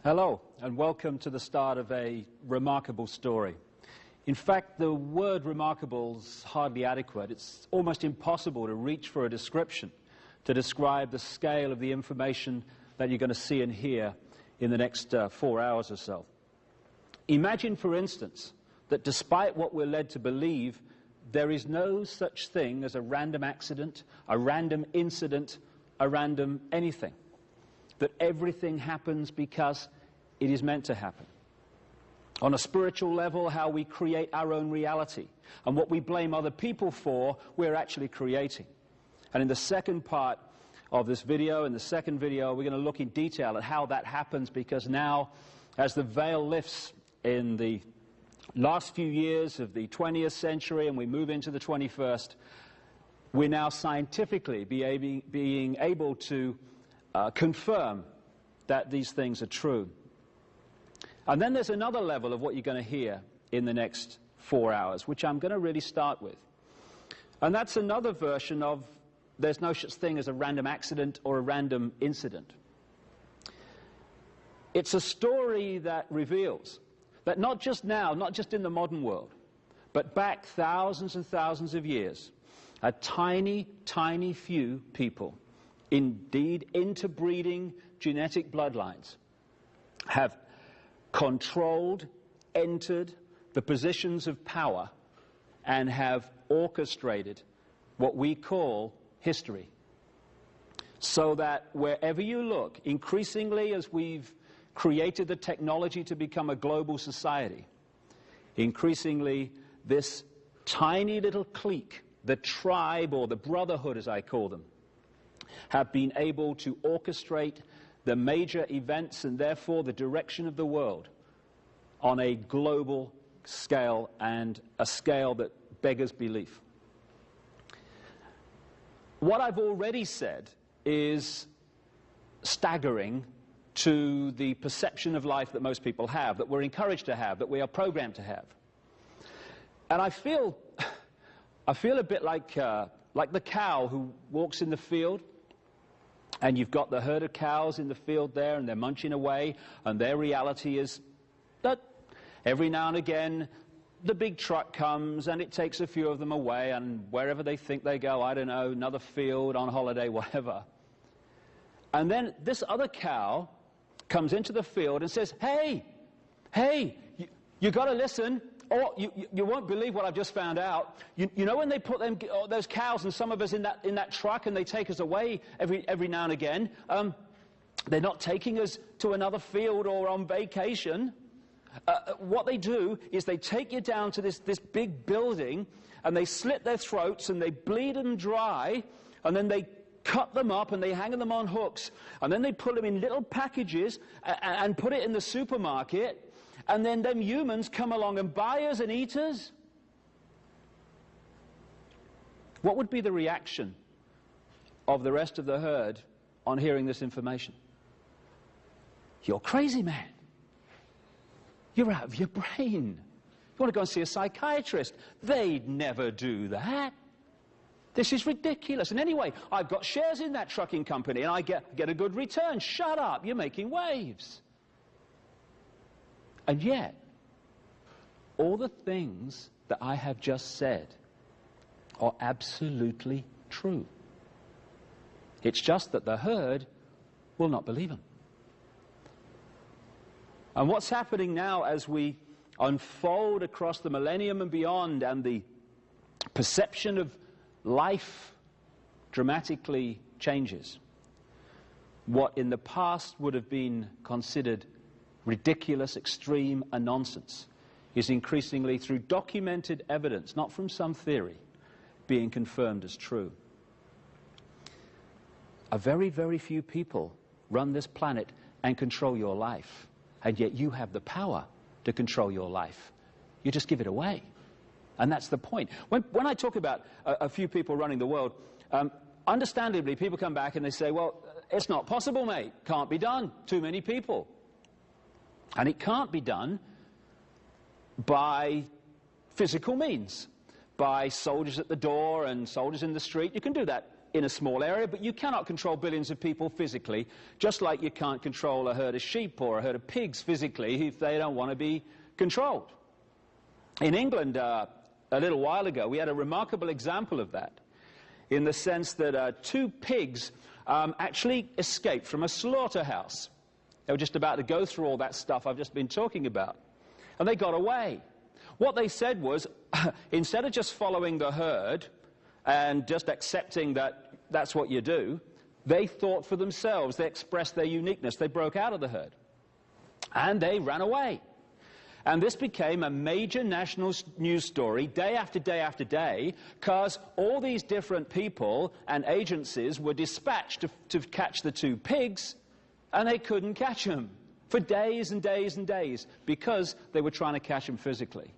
Hello, and welcome to the start of a remarkable story. In fact, the word remarkable is hardly adequate. It's almost impossible to reach for a description to describe the scale of the information that you're going to see and hear in the next 4 hours or so. Imagine, for instance, that despite what we're led to believe, there is no such thing as a random accident, a random incident, a random anything. That everything happens because it is meant to happen. On a spiritual level, how we create our own reality, and what we blame other people for, we're actually creating. And in the second part of this video, in the second video, we're going to look in detail at how that happens, because now, as the veil lifts in the last few years of the 20th century and we move into the 21st, we're now scientifically being able to confirm that these things are true. And then there's another level of what you're going to hear in the next 4 hours, which I'm going to really start with. And that's another version of there's no such thing as a random accident or a random incident. It's a story that reveals that not just now, not just in the modern world, but back thousands and thousands of years, a tiny, tiny few people, indeed interbreeding genetic bloodlines, have controlled, entered the positions of power and have orchestrated what we call history. So that wherever you look, increasingly as we've created the technology to become a global society, increasingly this tiny little clique, the tribe or the brotherhood as I call them, have been able to orchestrate the major events and therefore the direction of the world on a global scale, and a scale that beggars belief. What I've already said is staggering to the perception of life that most people have, that we're encouraged to have, that we are programmed to have. And I feel a bit like the cow who walks in the field, and you've got the herd of cows in the field there, and they're munching away, and their reality is that every now and again the big truck comes and it takes a few of them away, and wherever they think they go, I don't know, another field, on holiday, whatever. And then this other cow comes into the field and says, hey, you got to listen, or you won't believe what I've just found out. You know when they put those cows and some of us in that truck and they take us away every now and again, they're not taking us to another field or on vacation. What they do is they take you down to this big building, and they slit their throats and they bleed them dry, and then they cut them up and they hang them on hooks, and then they put them in little packages and put it in the supermarket. And then them humans come along and buy us and eat us. What would be the reaction of the rest of the herd on hearing this information? You're crazy, man. You're out of your brain. You want to go and see a psychiatrist. They'd never do that. This is ridiculous. And anyway, I've got shares in that trucking company and I get a good return. Shut up, you're making waves. And yet, all the things that I have just said are absolutely true. It's just that the herd will not believe them. And what's happening now as we unfold across the millennium and beyond, and the perception of life dramatically changes. What in the past would have been considered ridiculous, extreme, and nonsense is increasingly, through documented evidence, not from some theory, being confirmed as true. A very, very few people run this planet and control your life, and yet you have the power to control your life. You just give it away. And that's the point. When I talk about a few people running the world, understandably, people come back and they say, well, it's not possible, mate. Can't be done. Too many people. And it can't be done by physical means, by soldiers at the door and soldiers in the street. You can do that in a small area, but you cannot control billions of people physically, just like you can't control a herd of sheep or a herd of pigs physically if they don't want to be controlled. In England, a little while ago, we had a remarkable example of that, in the sense that 2 pigs actually escaped from a slaughterhouse. They were just about to go through all that stuff I've just been talking about, and they got away. What they said was, instead of just following the herd and just accepting that that's what you do, they thought for themselves. They expressed their uniqueness. They broke out of the herd, and they ran away. And this became a major national news story day after day after day, because all these different people and agencies were dispatched to catch the 2 pigs, and they couldn't catch them for days and days and days because they were trying to catch them physically.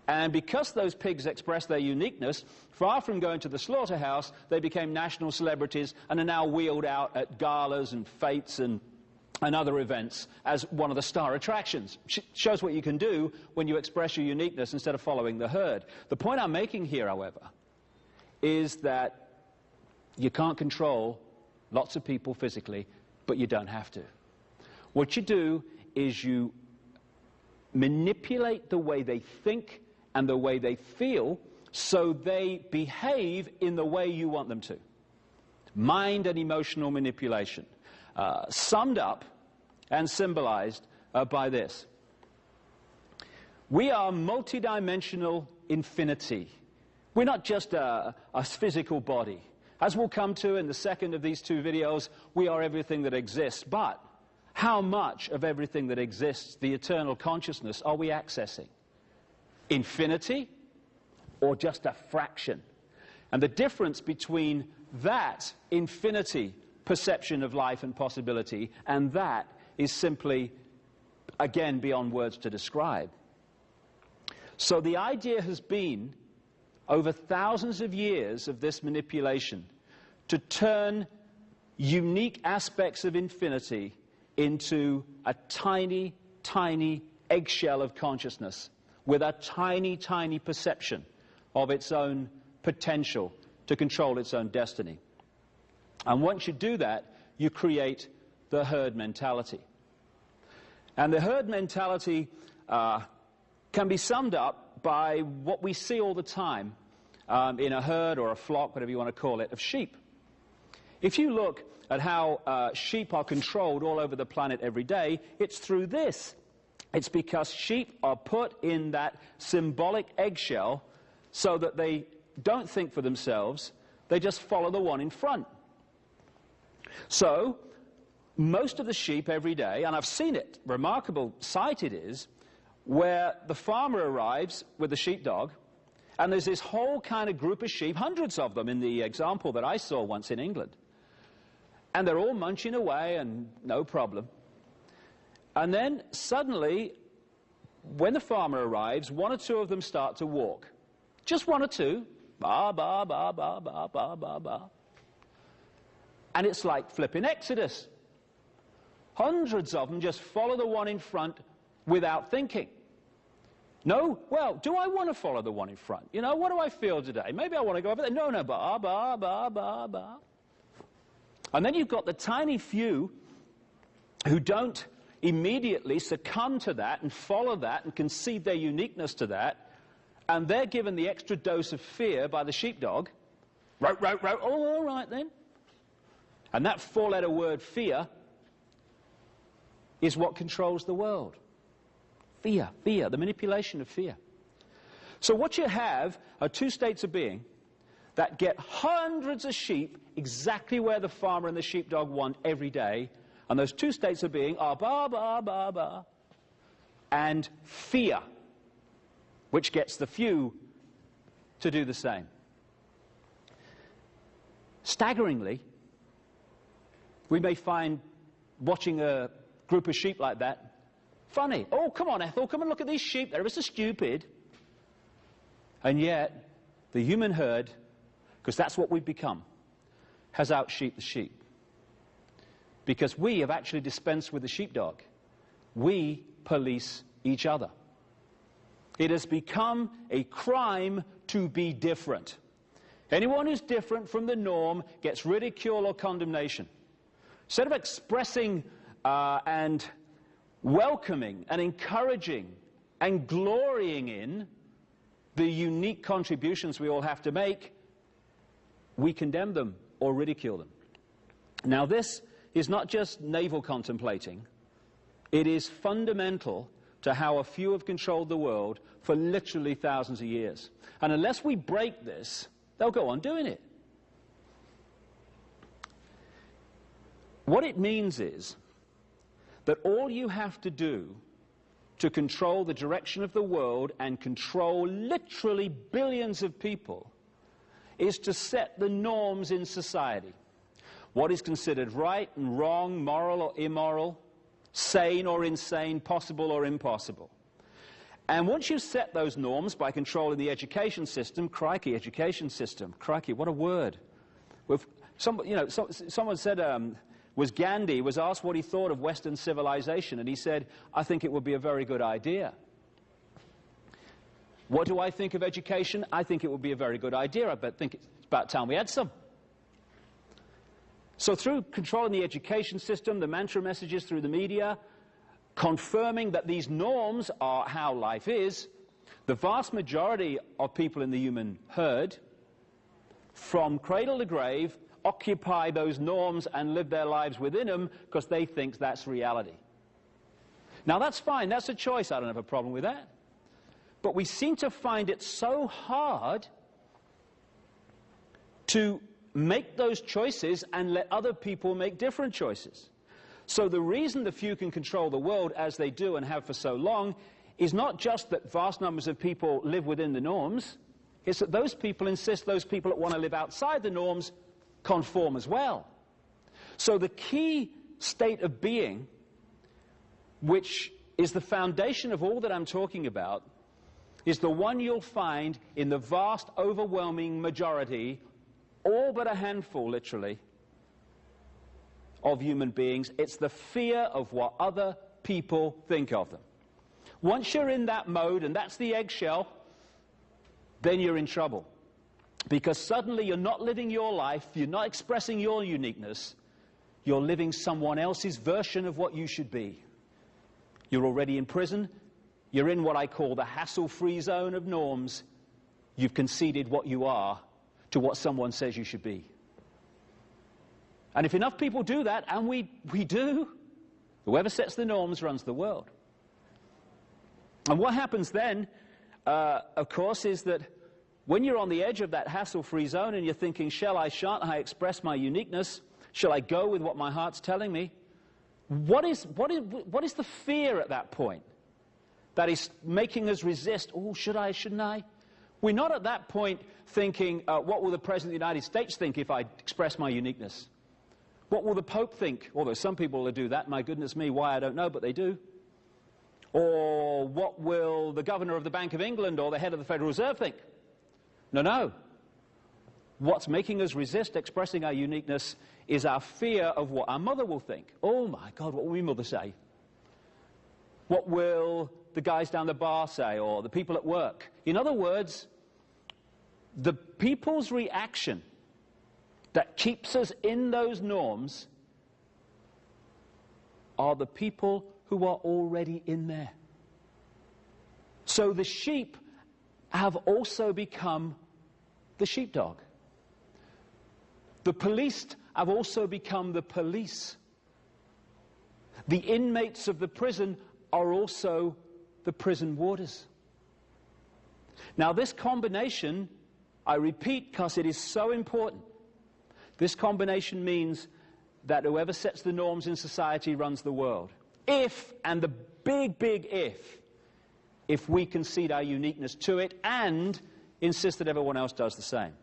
And because those pigs expressed their uniqueness, far from going to the slaughterhouse, they became national celebrities and are now wheeled out at galas and fetes and other events as one of the star attractions. Shows what you can do when you express your uniqueness instead of following the herd. The point I'm making here, however, is that you can't control lots of people physically, but you don't have to. What you do is you manipulate the way they think and the way they feel so they behave in the way you want them to. Mind and emotional manipulation. Summed up and symbolized by this. We are multidimensional infinity. We're not just a physical body. As we'll come to in the second of these 2 videos, we are everything that exists. But how much of everything that exists, the eternal consciousness, are we accessing? Infinity or just a fraction? And the difference between that infinity perception of life and possibility and that is simply, again, beyond words to describe. So the idea has been, over thousands of years of this manipulation, to turn unique aspects of infinity into a tiny, tiny eggshell of consciousness with a tiny, tiny perception of its own potential to control its own destiny. And once you do that, you create the herd mentality. And the herd mentality can be summed up by what we see all the time in a herd or a flock, whatever you want to call it, of sheep. If you look at how sheep are controlled all over the planet every day, it's through this. It's because sheep are put in that symbolic eggshell so that they don't think for themselves, they just follow the one in front. So, most of the sheep every day, and I've seen it, remarkable sight it is, where the farmer arrives with the sheepdog, and there's this whole kind of group of sheep, hundreds of them in the example that I saw once in England. And they're all munching away and no problem. And then suddenly, when the farmer arrives, 1 or 2 of them start to walk. Just 1 or 2. Ba, ba, ba, ba, ba, ba, ba, ba. And it's like flipping Exodus. Hundreds of them just follow the one in front without thinking. No, well, do I want to follow the one in front? You know, what do I feel today? Maybe I want to go over there. No, no, ba, ba, ba, ba, ba. And then you've got the tiny few who don't immediately succumb to that and follow that and concede their uniqueness to that, and they're given the extra dose of fear by the sheepdog. Row, row, row. Oh, all right then. And that 4-letter word, fear, is what controls the world. Fear, fear, the manipulation of fear. So what you have are 2 states of being that get hundreds of sheep exactly where the farmer and the sheepdog want every day. And those 2 states of being are ba, ba, ba, ba, and fear, which gets the few to do the same. Staggeringly, we may find watching a group of sheep like that funny. Oh, come on, Ethel, come and look at these sheep. They're so stupid. And yet, the human herd, because that's what we've become, has out-sheeped the sheep. Because we have actually dispensed with the sheepdog. We police each other. It has become a crime to be different. Anyone who's different from the norm gets ridicule or condemnation. Instead of expressing and welcoming and encouraging and glorying in the unique contributions we all have to make, we condemn them or ridicule them. Now, this is not just navel contemplating. It is fundamental to how a few have controlled the world for literally thousands of years. And unless we break this, they'll go on doing it. What it means is that all you have to do to control the direction of the world and control literally billions of people is to set the norms in society. What is considered right and wrong, moral or immoral, sane or insane, possible or impossible. And once you set those norms by controlling the education system, crikey, education system, crikey, what a word. Someone said, was Gandhi was asked what he thought of Western civilization, and he said, I think it would be a very good idea. What do I think of education? I think it would be a very good idea. I think it's about time we had some. So through controlling the education system, the mantra messages through the media, confirming that these norms are how life is, the vast majority of people in the human herd, from cradle to grave, occupy those norms and live their lives within them because they think that's reality. Now that's fine, that's a choice, I don't have a problem with that. But we seem to find it so hard to make those choices and let other people make different choices. So the reason the few can control the world as they do and have for so long is not just that vast numbers of people live within the norms, it's that those people insist those people that want to live outside the norms conform as well. So the key state of being, which is the foundation of all that I'm talking about, is the one you'll find in the vast, overwhelming majority, all but a handful, literally, of human beings. It's the fear of what other people think of them. Once you're in that mode, and that's the eggshell, then you're in trouble. Because suddenly you're not living your life, you're not expressing your uniqueness, you're living someone else's version of what you should be. You're already in prison, you're in what I call the hassle-free zone of norms. You've conceded what you are to what someone says you should be. And if enough people do that, and we do, whoever sets the norms runs the world. And what happens then, of course, is that when you're on the edge of that hassle-free zone and you're thinking, shall I, shan't I express my uniqueness? Shall I go with what my heart's telling me? What is the fear at that point that is making us resist? Oh, should I, shouldn't I? We're not at that point thinking, what will the President of the United States think if I express my uniqueness? What will the Pope think? Although some people will do that, my goodness me, why I don't know, but they do. Or what will the Governor of the Bank of England or the head of the Federal Reserve think? No, no. What's making us resist expressing our uniqueness is our fear of what our mother will think. Oh my God, what will my mother say? What will the guys down the bar say, or the people at work? In other words, the people's reaction that keeps us in those norms are the people who are already in there. So the sheep have also become the sheepdog. The police have also become the police. The inmates of the prison are also the prison warders. Now this combination, I repeat because it is so important, this combination means that whoever sets the norms in society runs the world. If, and the big, big if we concede our uniqueness to it and insist that everyone else does the same.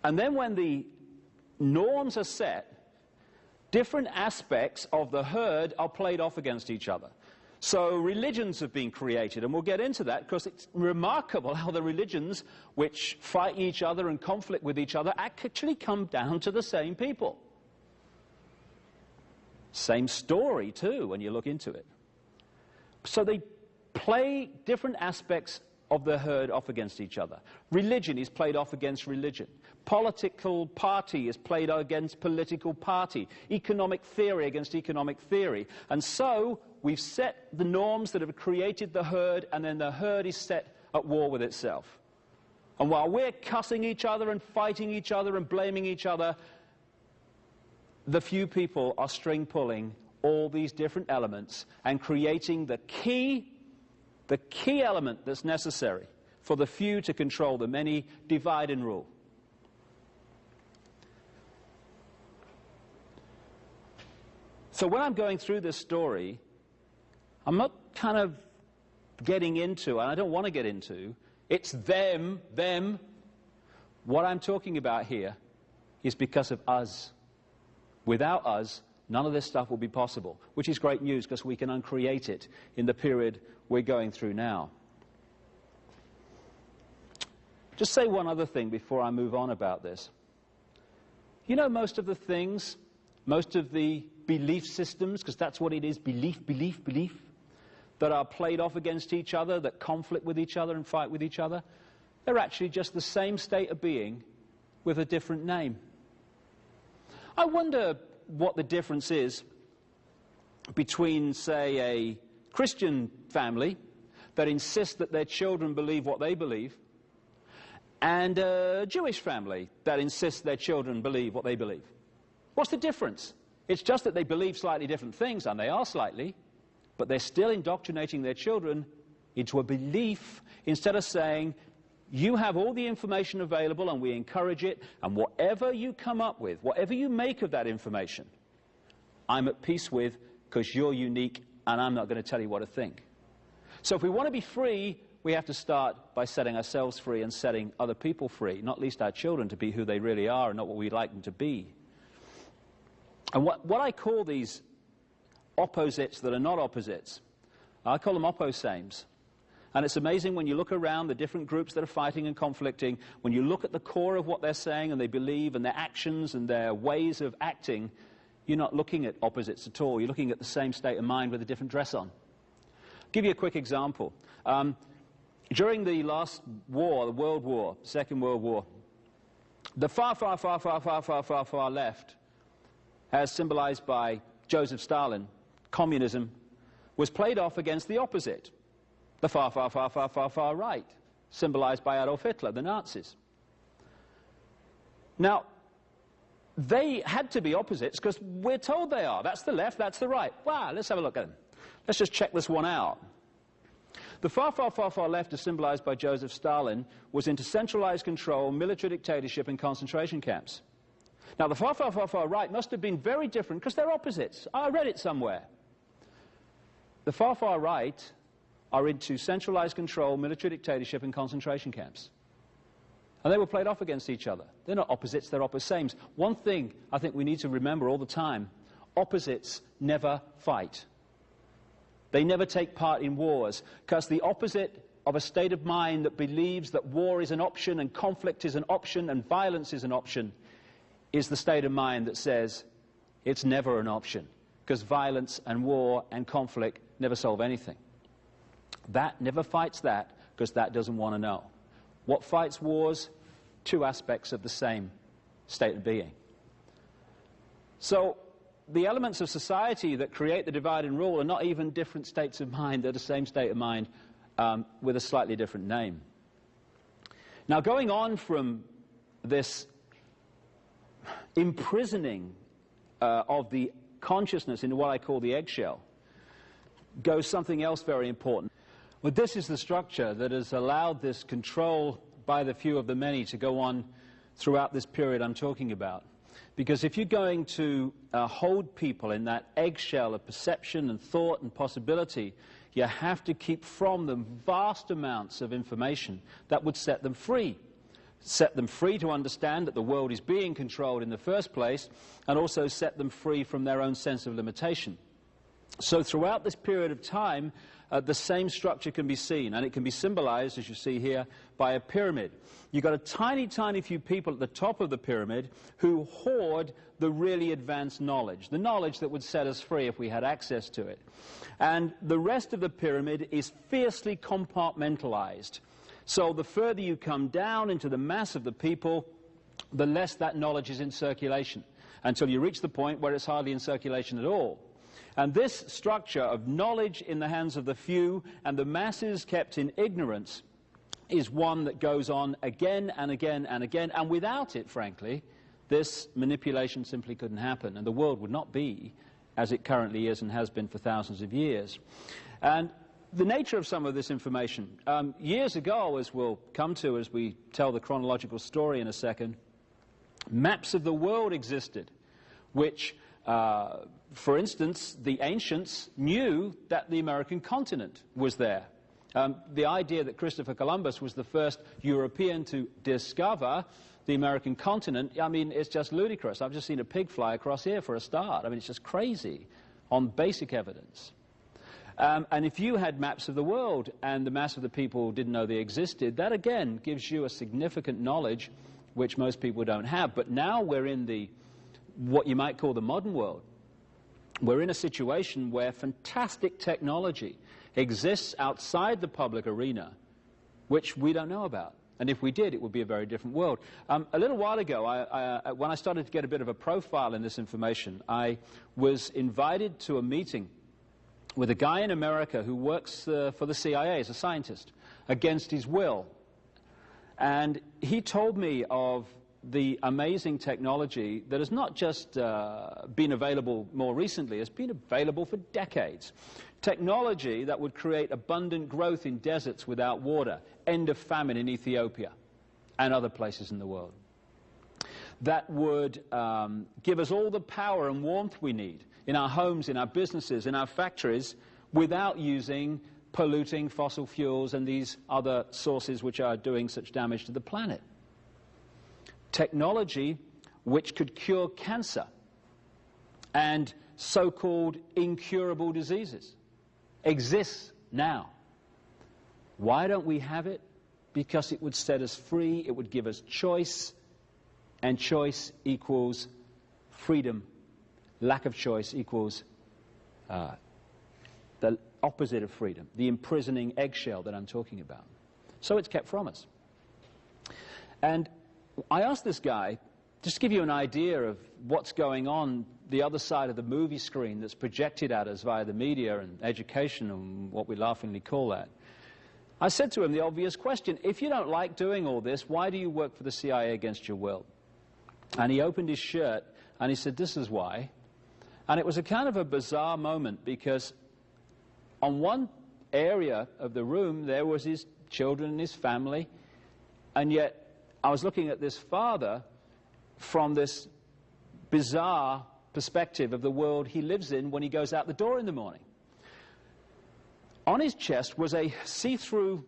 And then when the norms are set, different aspects of the herd are played off against each other. So religions have been created, and we'll get into that because it's remarkable how the religions which fight each other and conflict with each other actually come down to the same people. Same story too when you look into it. So they play different aspects of the herd off against each other. Religion is played off against religion. Political party is played against political party. Economic theory against economic theory. And so we've set the norms that have created the herd, and then the herd is set at war with itself. And while we're cussing each other and fighting each other and blaming each other, the few people are string pulling all these different elements and creating the key element that's necessary for the few to control the many, divide and rule. So when I'm going through this story, I'm not kind of getting into, and I don't want to get into, it's them. What I'm talking about here is because of us. Without us, none of this stuff will be possible, which is great news because we can uncreate it in the period we're going through now. Just say one other thing before I move on about this. You know, most of the things, most of the belief systems, because that's what it is, belief, that are played off against each other, that conflict with each other and fight with each other, they're actually just the same state of being with a different name. I wonder what the difference is between, say, a Christian family that insists that their children believe what they believe and a Jewish family that insists their children believe what they believe. What's the difference? It's just that they believe slightly different things, and they are slightly, but they're still indoctrinating their children into a belief instead of saying, you have all the information available and we encourage it, and whatever you come up with, whatever you make of that information, I'm at peace with because you're unique and I'm not going to tell you what to think. So if we want to be free, we have to start by setting ourselves free and setting other people free, not least our children, to be who they really are and not what we'd like them to be. And what I call these opposites that are not opposites, I call them opposames. And it's amazing when you look around the different groups that are fighting and conflicting, when you look at the core of what they're saying and they believe and their actions and their ways of acting, you're not looking at opposites at all. You're looking at the same state of mind with a different dress on. I'll give you a quick example. During the last war, the World War, Second World War, the far left, as symbolized by Joseph Stalin, communism, was played off against the opposite, the far right, symbolized by Adolf Hitler, the Nazis. Now, they had to be opposites because we're told they are. That's the left, that's the right. Wow, let's have a look at them. Let's just check this one out. The far left, as symbolized by Joseph Stalin, was into centralized control, military dictatorship, and concentration camps. Now, the far right must have been very different because they're opposites. I read it somewhere. The far right are into centralized control, military dictatorship, and concentration camps. And they were played off against each other. They're not opposites, they're opposames. One thing I think we need to remember all the time, opposites never fight. They never take part in wars, because the opposite of a state of mind that believes that war is an option and conflict is an option and violence is an option is the state of mind that says it's never an option, because violence and war and conflict never solve anything. That never fights that, because that doesn't want to know. What fights wars? Two aspects of the same state of being. So the elements of society that create the divide and rule are not even different states of mind. They're the same state of mind with a slightly different name. Now, going on from this imprisoning of the consciousness into what I call the eggshell goes something else very important. Well, this is the structure that has allowed this control by the few of the many to go on throughout this period I'm talking about. Because if you're going to hold people in that eggshell of perception and thought and possibility, you have to keep from them vast amounts of information that would set them free. Set them free to understand that the world is being controlled in the first place, and also set them free from their own sense of limitation. So throughout this period of time, the same structure can be seen, and it can be symbolized, as you see here, by a pyramid. You've got a tiny, tiny few people at the top of the pyramid who hoard the really advanced knowledge, the knowledge that would set us free if we had access to it. And the rest of the pyramid is fiercely compartmentalized. So the further you come down into the mass of the people, the less that knowledge is in circulation, until you reach the point where it's hardly in circulation at all. And this structure of knowledge in the hands of the few and the masses kept in ignorance is one that goes on again and again and again, and without it, frankly, this manipulation simply couldn't happen, and the world would not be as it currently is and has been for thousands of years. And the nature of some of this information, years ago, as we'll come to as we tell the chronological story in a second, maps of the world existed, which, for instance, the ancients knew that the American continent was there. The idea that Christopher Columbus was the first European to discover the American continent, I mean, it's just ludicrous. I've just seen a pig fly across here for a start. I mean, it's just crazy on basic evidence. And if you had maps of the world and the mass of the people didn't know they existed, that again gives you a significant knowledge which most people don't have. But now we're in what you might call the modern world. We're in a situation where fantastic technology exists outside the public arena, which we don't know about. And if we did, it would be a very different world. A little while ago, when I started to get a bit of a profile in this information, I was invited to a meeting with a guy in America who works for the CIA as a scientist, against his will. And he told me of the amazing technology that has not just been available more recently, it's been available for decades. Technology that would create abundant growth in deserts without water, end of famine in Ethiopia and other places in the world. That would give us all the power and warmth we need in our homes, in our businesses, in our factories, without using polluting fossil fuels and these other sources which are doing such damage to the planet. Technology which could cure cancer and so-called incurable diseases exists now. Why don't we have it? Because it would set us free, it would give us choice, and choice equals freedom. Lack of choice equals the opposite of freedom, the imprisoning eggshell that I'm talking about. So it's kept from us. And I asked this guy, just to give you an idea of what's going on the other side of the movie screen that's projected at us via the media and education and what we laughingly call that. I said to him the obvious question, if you don't like doing all this, why do you work for the CIA against your will? And he opened his shirt and he said, this is why. And it was a kind of a bizarre moment, because on one area of the room there was his children and his family, and yet I was looking at this father from this bizarre perspective of the world he lives in when he goes out the door in the morning. On his chest was a see-through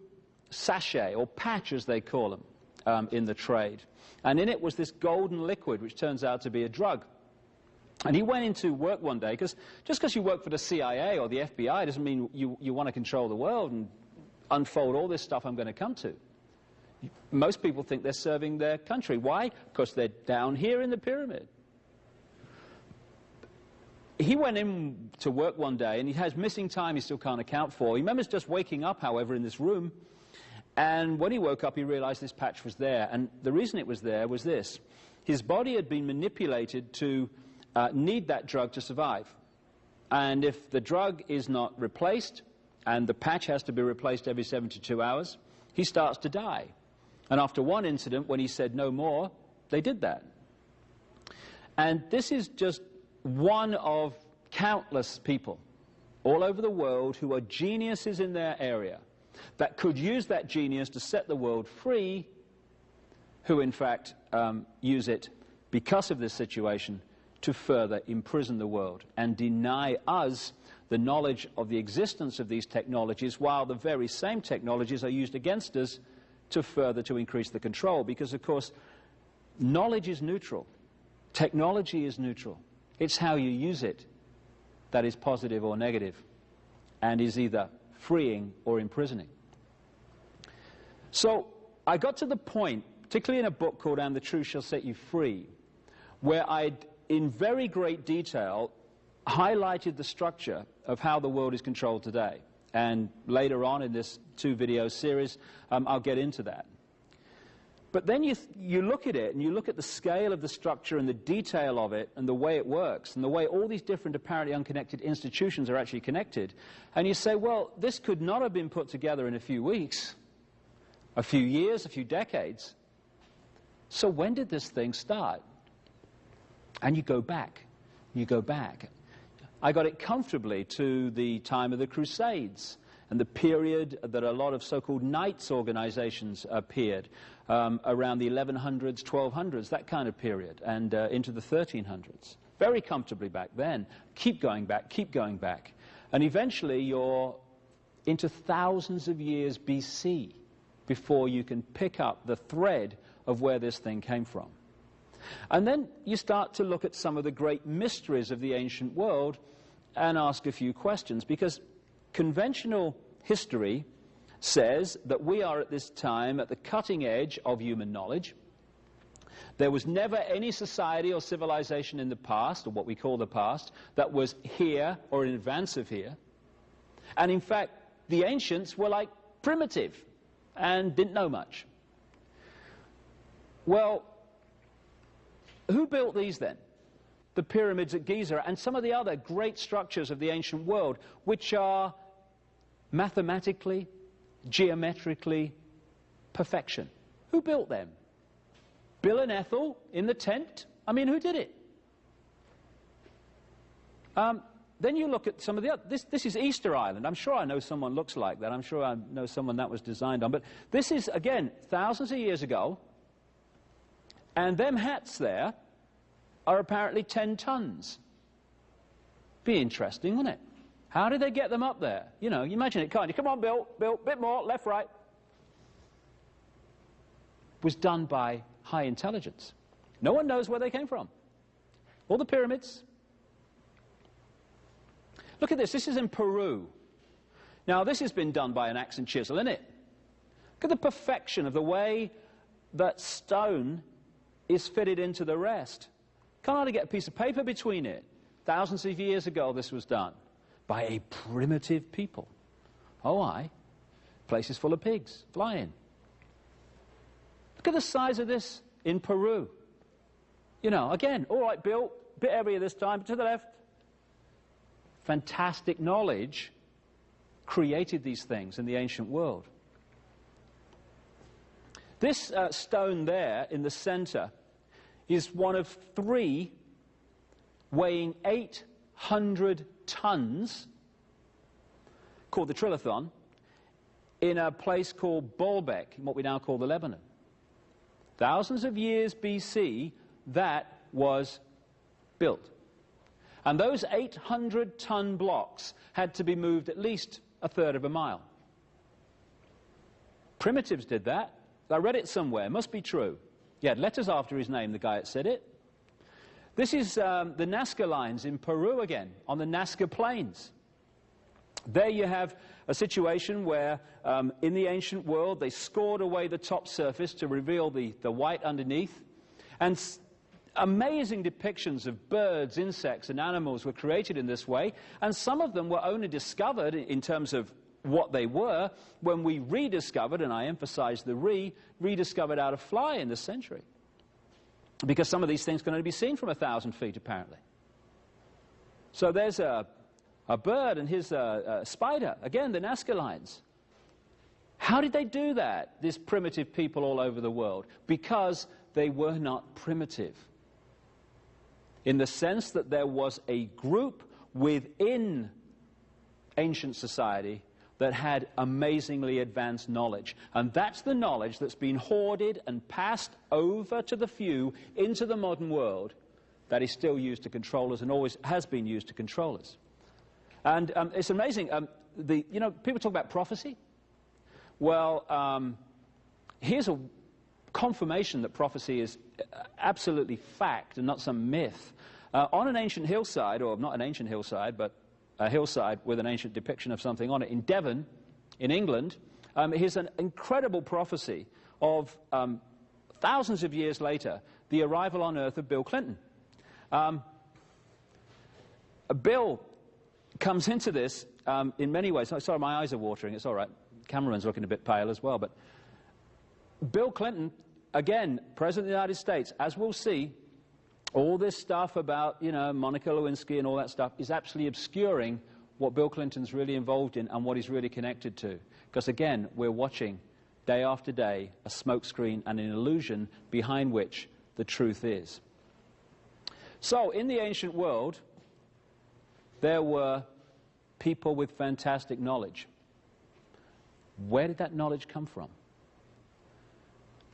sachet, or patch as they call them in the trade, and in it was this golden liquid which turns out to be a drug. And he went into work one day, because just because you work for the CIA or the FBI doesn't mean you want to control the world and unfold all this stuff I'm going to come to. Most people think they're serving their country. Why? Because they're down here in the pyramid. He went in to work one day, and he has missing time he still can't account for. He remembers just waking up, however, in this room, and when he woke up he realized this patch was there. And the reason it was there was this: his body had been manipulated to need that drug to survive. And if the drug is not replaced, and the patch has to be replaced every 72 hours, he starts to die. And after one incident, when he said no more, they did that. And this is just one of countless people all over the world who are geniuses in their area, that could use that genius to set the world free, who in fact use it because of this situation to further imprison the world and deny us the knowledge of the existence of these technologies, while the very same technologies are used against us to further to increase the control. Because of course knowledge is neutral, technology is neutral. It's how you use it that is positive or negative, and is either freeing or imprisoning. So I got to the point, particularly in a book called And the Truth Shall Set You Free, where I'd in very great detail highlighted the structure of how the world is controlled today. And later on in this 2-video series, I'll get into that. But then you look at it, and you look at the scale of the structure and the detail of it and the way it works and the way all these different apparently unconnected institutions are actually connected. And you say, well, this could not have been put together in a few weeks, a few years, a few decades. So when did this thing start? And you go back. You go back. I got it comfortably to the time of the Crusades and the period that a lot of so-called knights organizations appeared, around the 1100s, 1200s, that kind of period, and into the 1300s. Very comfortably back then. Keep going back, keep going back. And eventually you're into thousands of years BC before you can pick up the thread of where this thing came from. And then you start to look at some of the great mysteries of the ancient world and ask a few questions, because conventional history says that we are at this time at the cutting edge of human knowledge. There was never any society or civilization in the past, or what we call the past, that was here or in advance of here. And in fact, the ancients were like primitive and didn't know much. Well, who built these then? The pyramids at Giza and some of the other great structures of the ancient world, which are mathematically, geometrically perfection. Who built them? Bill and Ethel in the tent? I mean, who did it? Then you look at some of the other... This is Easter Island. I'm sure I know someone looks like that. I'm sure I know someone that was designed on. But this is, again, thousands of years ago. And them hats there are apparently 10 tons. Be interesting, wouldn't it? How did they get them up there? You know, you imagine it, can't you? Come on, Bill, bit more, left, right. Was done by high intelligence. No one knows where they came from. All the pyramids. Look at this. This is in Peru. Now, this has been done by an axe and chisel, isn't it? Look at the perfection of the way that stone is fitted into the rest. Can't hardly get a piece of paper between it. Thousands of years ago this was done by a primitive people. Oh, aye. Places full of pigs flying. Look at the size of this in Peru. You know, again, all right, Bill, bit heavier this time, to the left. Fantastic knowledge created these things in the ancient world. This stone there in the center is one of 3 weighing 800 tons, called the Trilithon, in a place called Baalbek, in what we now call the Lebanon. Thousands of years BC, that was built. And those 800-ton blocks had to be moved at least a third of a mile. Primitives did that. I read it somewhere. Must be true. He had letters after his name, the guy that said it. This is the Nazca lines in Peru again, on the Nazca Plains. There you have a situation where, in the ancient world, they scored away the top surface to reveal the white underneath. And amazing depictions of birds, insects, and animals were created in this way. And some of them were only discovered in terms of what they were when we rediscovered, and I emphasize the rediscovered out of fly in this century. Because some of these things can only be seen from 1,000 feet, apparently. So there's a bird and his spider. Again, the Nazca lines. How did they do that, these primitive people all over the world? Because they were not primitive. In the sense that there was a group within ancient society that had amazingly advanced knowledge. And that's the knowledge that's been hoarded and passed over to the few into the modern world that is still used to control us and always has been used to control us. And it's amazing. You know, people talk about prophecy. Well, here's a confirmation that prophecy is absolutely fact and not some myth. On an ancient hillside, or not an ancient hillside, but a hillside with an ancient depiction of something on it, in Devon, in England, here's an incredible prophecy of, thousands of years later, the arrival on Earth of Bill Clinton. Bill comes into this in many ways. Sorry, my eyes are watering. It's all right. Cameraman's looking a bit pale as well. But Bill Clinton, again, President of the United States, as we'll see, all this stuff about, you know, Monica Lewinsky and all that stuff is actually obscuring what Bill Clinton's really involved in and what he's really connected to. Because, again, we're watching day after day a smokescreen and an illusion behind which the truth is. So, in the ancient world, there were people with fantastic knowledge. Where did that knowledge come from?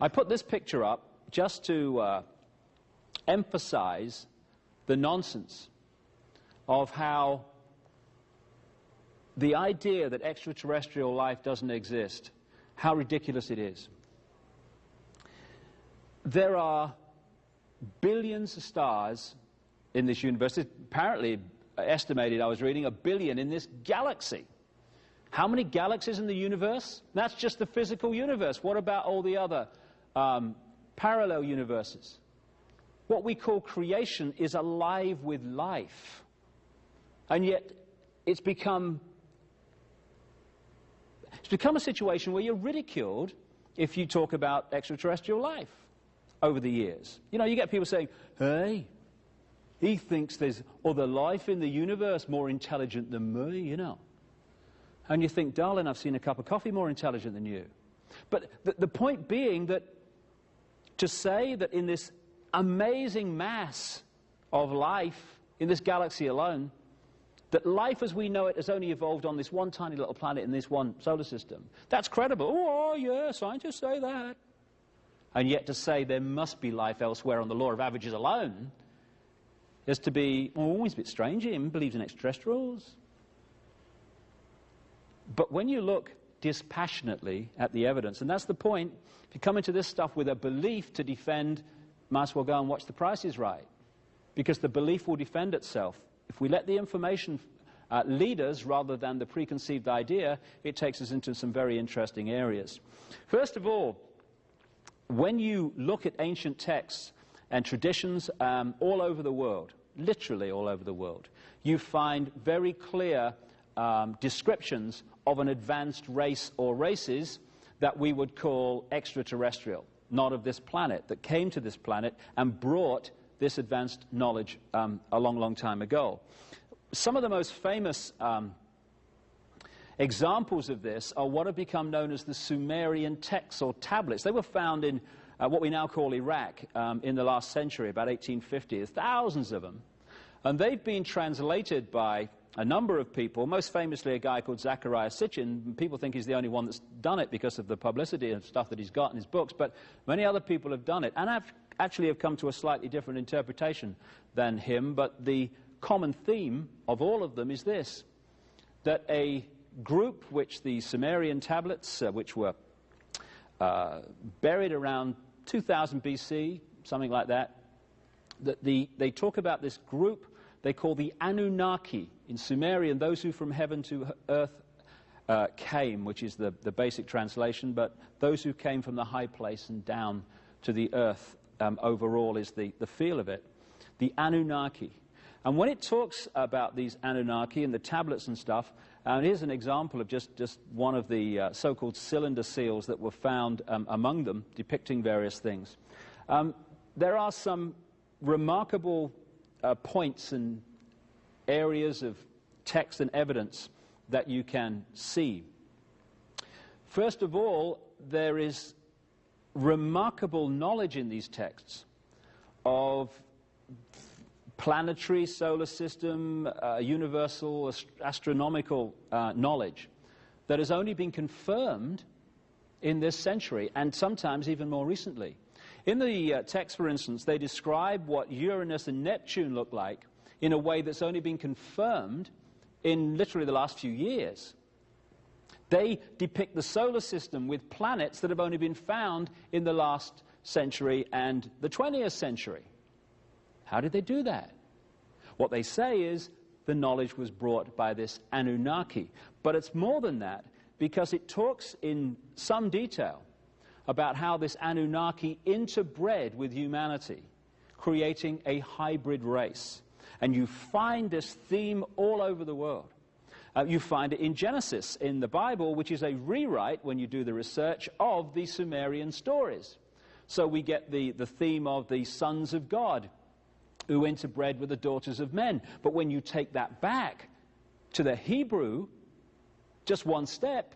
I put this picture up just to emphasize the nonsense of how the idea that extraterrestrial life doesn't exist, how ridiculous it is. There are billions of stars in this universe. It's apparently estimated, I was reading, 1 billion in this galaxy. How many galaxies in the universe? That's just the physical universe. What about all the other parallel universes? What we call creation is alive with life. And yet it's become a situation where you're ridiculed if you talk about extraterrestrial life over the years. You know, you get people saying, hey, he thinks there's other life in the universe more intelligent than me, you know. And you think, darling, I've seen a cup of coffee more intelligent than you. But the point being that to say that in this amazing mass of life, in this galaxy alone, that life as we know it has only evolved on this one tiny little planet in this one solar system, that's credible. Oh, yeah, scientists say that. And yet to say there must be life elsewhere on the law of averages alone is to be, oh, he's a bit strange, he believes in extraterrestrials. But when you look dispassionately at the evidence, and that's the point, if you come into this stuff with a belief to defend, might as well go and watch The Price is Right, because the belief will defend itself. If we let the information lead us rather than the preconceived idea, it takes us into some very interesting areas. First of all, when you look at ancient texts and traditions all over the world, literally all over the world, you find very clear descriptions of an advanced race or races that we would call extraterrestrial, not of this planet, that came to this planet and brought this advanced knowledge a long, long time ago. Some of the most famous examples of this are what have become known as the Sumerian texts or tablets. They were found in what we now call Iraq in the last century, about 1850. There's thousands of them. And they've been translated by a number of people, most famously a guy called Zecharia Sitchin. People think he's the only one that's done it because of the publicity and stuff that he's got in his books, but many other people have done it, and actually have come to a slightly different interpretation than him. But the common theme of all of them is this, that a group which the Sumerian tablets, which were buried around 2000 BC, something like that, that they talk about this group they call the Anunnaki. In Sumerian, those who from heaven to earth came, which is the basic translation, but those who came from the high place and down to the earth overall is the feel of it. The Anunnaki. And when it talks about these Anunnaki and the tablets and stuff, and here's an example of just one of the so-called cylinder seals that were found among them, depicting various things. There are some remarkable points and areas of text and evidence that you can see. First of all, there is remarkable knowledge in these texts of planetary, solar system, universal, astronomical knowledge that has only been confirmed in this century, and sometimes even more recently. In the text, for instance, they describe what Uranus and Neptune look like in a way that's only been confirmed in literally the last few years. They depict the solar system with planets that have only been found in the last century and the 20th century. How did they do that? What they say is the knowledge was brought by this Anunnaki. But it's more than that, because it talks in some detail about how this Anunnaki interbred with humanity, creating a hybrid race. And you find this theme all over the world. You find it in Genesis, in the Bible, which is a rewrite, when you do the research, of the Sumerian stories. So we get the theme of the sons of God who interbred with the daughters of men. But when you take that back to the Hebrew, just one step,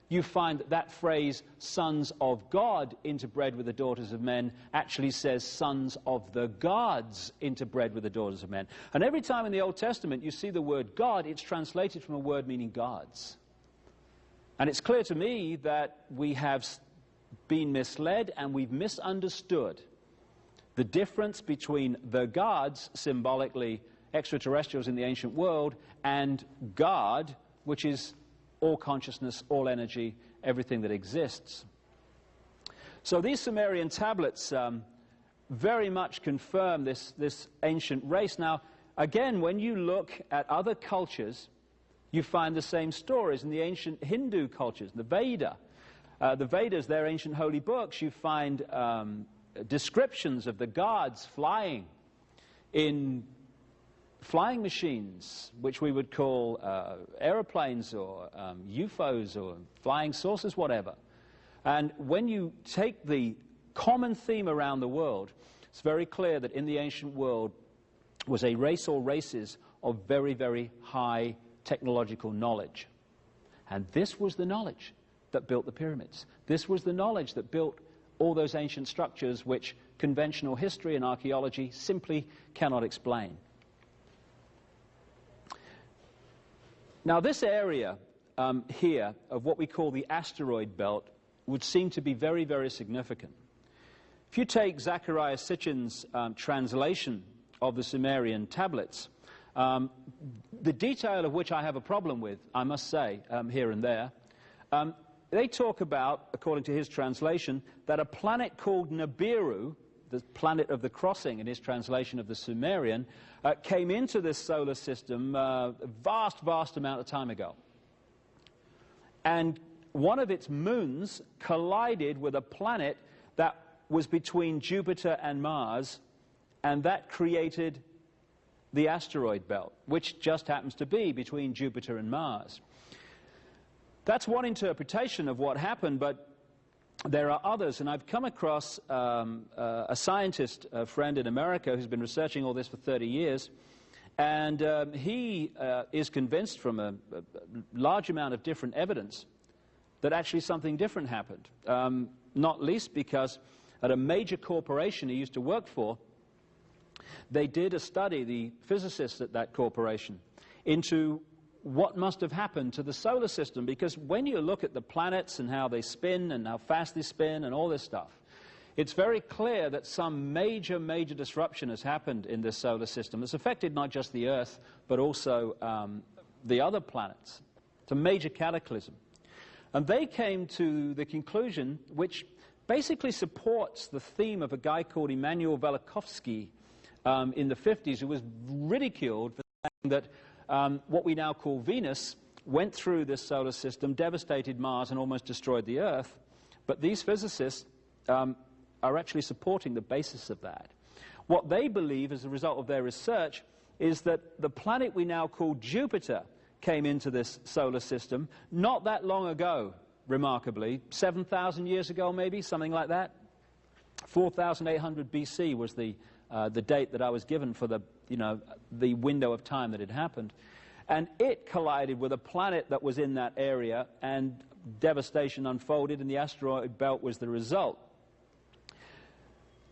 you find that that phrase, sons of God interbred with the daughters of men, actually says sons of the gods interbred with the daughters of men. And every time in the Old Testament you see the word God, it's translated from a word meaning gods. And it's clear to me that we have been misled and we've misunderstood the difference between the gods, symbolically extraterrestrials in the ancient world, and God, which is all consciousness, all energy, everything that exists. So these Sumerian tablets very much confirm this ancient race. Now, again, when you look at other cultures, you find the same stories. In the ancient Hindu cultures, the Vedas, their ancient holy books, you find descriptions of the gods flying in flying machines, which we would call aeroplanes or UFOs or flying saucers, whatever. And when you take the common theme around the world, it's very clear that in the ancient world was a race or races of very, very high technological knowledge. And this was the knowledge that built the pyramids. This was the knowledge that built all those ancient structures which conventional history and archaeology simply cannot explain. Now, this area here of what we call the asteroid belt would seem to be very, very significant. If you take Zecharia Sitchin's translation of the Sumerian tablets, the detail of which I have a problem with, I must say, here and there, they talk about, according to his translation, that a planet called Nibiru, the planet of the crossing in his translation of the Sumerian, came into this solar system a vast, vast amount of time ago. And one of its moons collided with a planet that was between Jupiter and Mars, and that created the asteroid belt, which just happens to be between Jupiter and Mars. That's one interpretation of what happened, but there are others, and I've come across a scientist, a friend in America, who's been researching all this for 30 years, and he is convinced from a large amount of different evidence that actually something different happened, not least because at a major corporation he used to work for, they did a study, the physicists at that corporation, into what must have happened to the solar system, because when you look at the planets and how they spin and how fast they spin and all this stuff, it's very clear that some major, major disruption has happened in this solar system. It's affected not just the Earth, but also the other planets. It's a major cataclysm. And they came to the conclusion, which basically supports the theme of a guy called Immanuel Velikovsky in the 50s, who was ridiculed for saying that what we now call Venus went through this solar system, devastated Mars, and almost destroyed the Earth. But these physicists are actually supporting the basis of that. What they believe as a result of their research is that the planet we now call Jupiter came into this solar system not that long ago, remarkably, 7,000 years ago maybe, something like that. 4,800 BC was the date that I was given for the window of time that it happened. And it collided with a planet that was in that area, and devastation unfolded, and the asteroid belt was the result.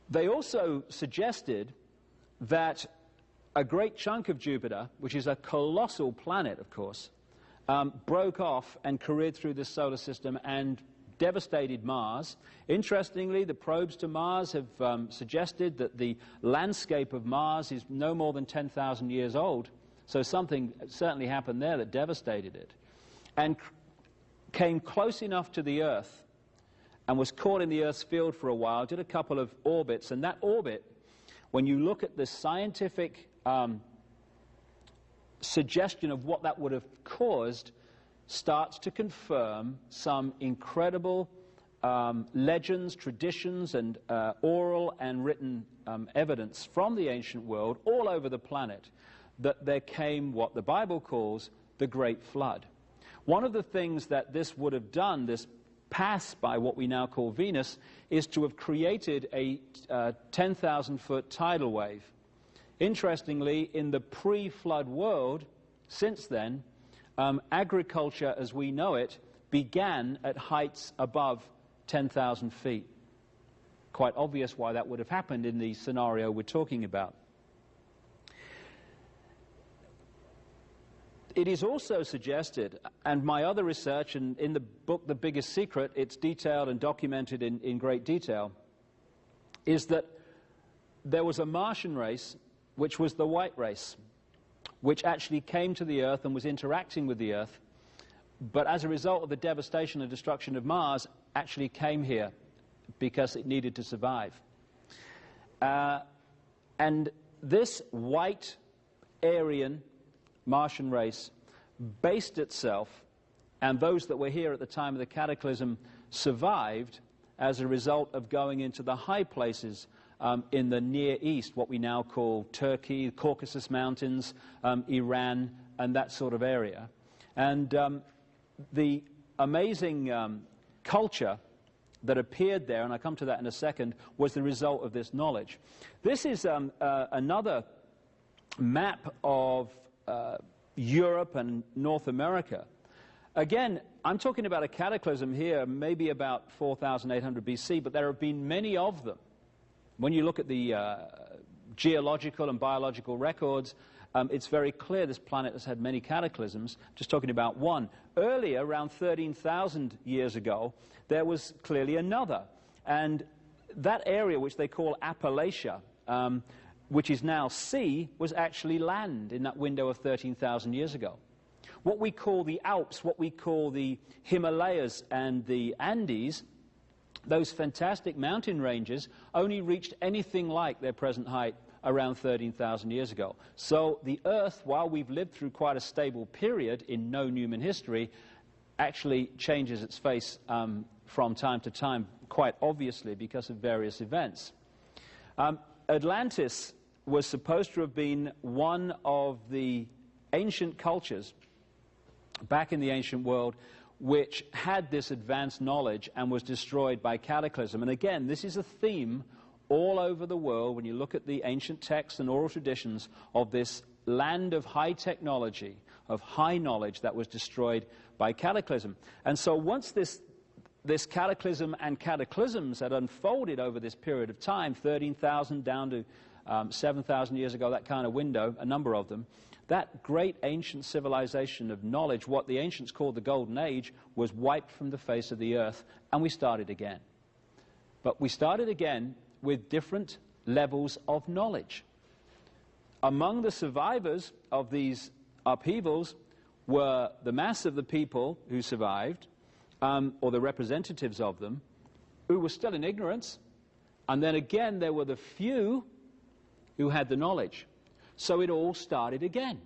They also suggested that a great chunk of Jupiter, which is a colossal planet, of course, broke off and careered through this solar system and devastated Mars. Interestingly, the probes to Mars have suggested that the landscape of Mars is no more than 10,000 years old, so something certainly happened there that devastated it, and came close enough to the Earth and was caught in the Earth's field for a while, did a couple of orbits, and that orbit, when you look at the scientific suggestion of what that would have caused, starts to confirm some incredible legends, traditions, and oral and written evidence from the ancient world all over the planet that there came what the Bible calls the Great Flood. One of the things that this would have done, this pass by what we now call Venus, is to have created a 10,000-foot tidal wave. Interestingly, in the pre-flood world, since then, agriculture as we know it began at heights above 10,000 feet. Quite obvious why that would have happened in the scenario we're talking about. It is also suggested, and my other research, and in the book The Biggest Secret, it's detailed and documented in great detail, is that there was a Martian race, which was the white race, which actually came to the Earth and was interacting with the Earth, but as a result of the devastation and destruction of Mars, actually came here because it needed to survive. And this white Aryan Martian race based itself, and those that were here at the time of the cataclysm survived as a result of going into the high places in the Near East, what we now call Turkey, Caucasus Mountains, Iran, and that sort of area. And the amazing culture that appeared there, and I'll come to that in a second, was the result of this knowledge. This is another map of Europe and North America. Again, I'm talking about a cataclysm here, maybe about 4,800 BC, but there have been many of them. When you look at the geological and biological records, it's very clear this planet has had many cataclysms. Just talking about one. Earlier, around 13,000 years ago, there was clearly another. And that area, which they call Appalachia, which is now sea, was actually land in that window of 13,000 years ago. What we call the Alps, what we call the Himalayas and the Andes, those fantastic mountain ranges only reached anything like their present height around 13,000 years ago. So the Earth, while we've lived through quite a stable period in known human history, actually changes its face from time to time, quite obviously because of various events. Atlantis was supposed to have been one of the ancient cultures back in the ancient world which had this advanced knowledge and was destroyed by cataclysm. And again, this is a theme all over the world when you look at the ancient texts and oral traditions of this land of high technology, of high knowledge that was destroyed by cataclysm. And so once this cataclysm and cataclysms had unfolded over this period of time, 13,000 down to 7,000 years ago, that kind of window, a number of them, that great ancient civilization of knowledge, what the ancients called the Golden Age, was wiped from the face of the earth, and we started again. But we started again with different levels of knowledge. Among the survivors of these upheavals were the mass of the people who survived, or the representatives of them, who were still in ignorance, and then again there were the few who had the knowledge. So it all started again.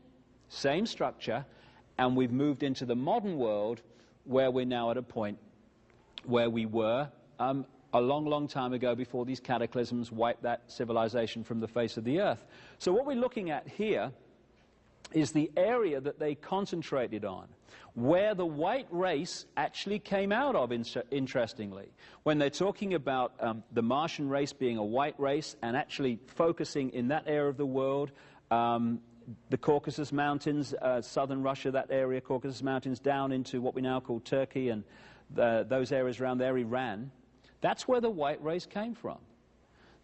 Same structure, and we've moved into the modern world where we're now at a point where we were a long, long time ago before these cataclysms wiped that civilization from the face of the earth. So what we're looking at here is the area that they concentrated on, where the white race actually came out of, interestingly. When they're talking about the Martian race being a white race and actually focusing in that area of the world, the Caucasus Mountains, southern Russia, that area, Caucasus Mountains, down into what we now call Turkey and those areas around there, Iran, that's where the white race came from.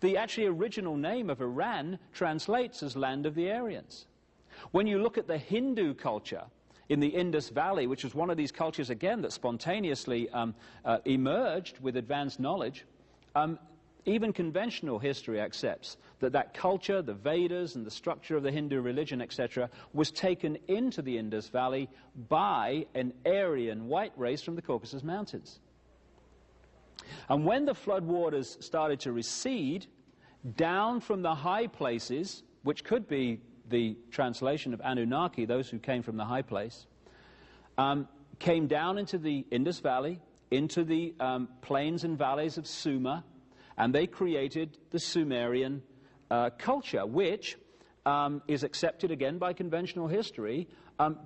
The actually original name of Iran translates as land of the Aryans. When you look at the Hindu culture in the Indus Valley, which was one of these cultures, again, that spontaneously emerged with advanced knowledge, even conventional history accepts that that culture, the Vedas and the structure of the Hindu religion, etc., was taken into the Indus Valley by an Aryan white race from the Caucasus Mountains. And when the floodwaters started to recede, down from the high places, which could be the translation of Anunnaki, those who came from the high place, came down into the Indus Valley, into the plains and valleys of Sumer, and they created the Sumerian culture, which is accepted again by conventional history,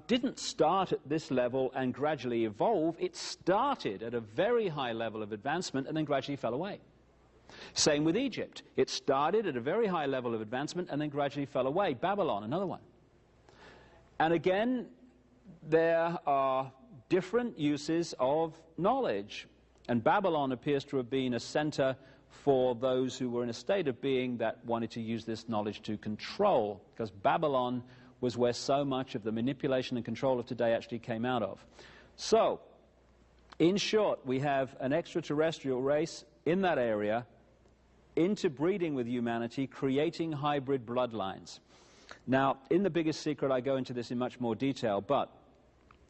didn't start at this level and gradually evolve. It started at a very high level of advancement and then gradually fell away. Same with Egypt. It started at a very high level of advancement and then gradually fell away. Babylon, another one. And again, there are different uses of knowledge. And Babylon appears to have been a center for those who were in a state of being that wanted to use this knowledge to control, because Babylon was where so much of the manipulation and control of today actually came out of. So, in short, we have an extraterrestrial race in that area interbreeding with humanity, creating hybrid bloodlines. Now, in The Biggest Secret, I go into this in much more detail, but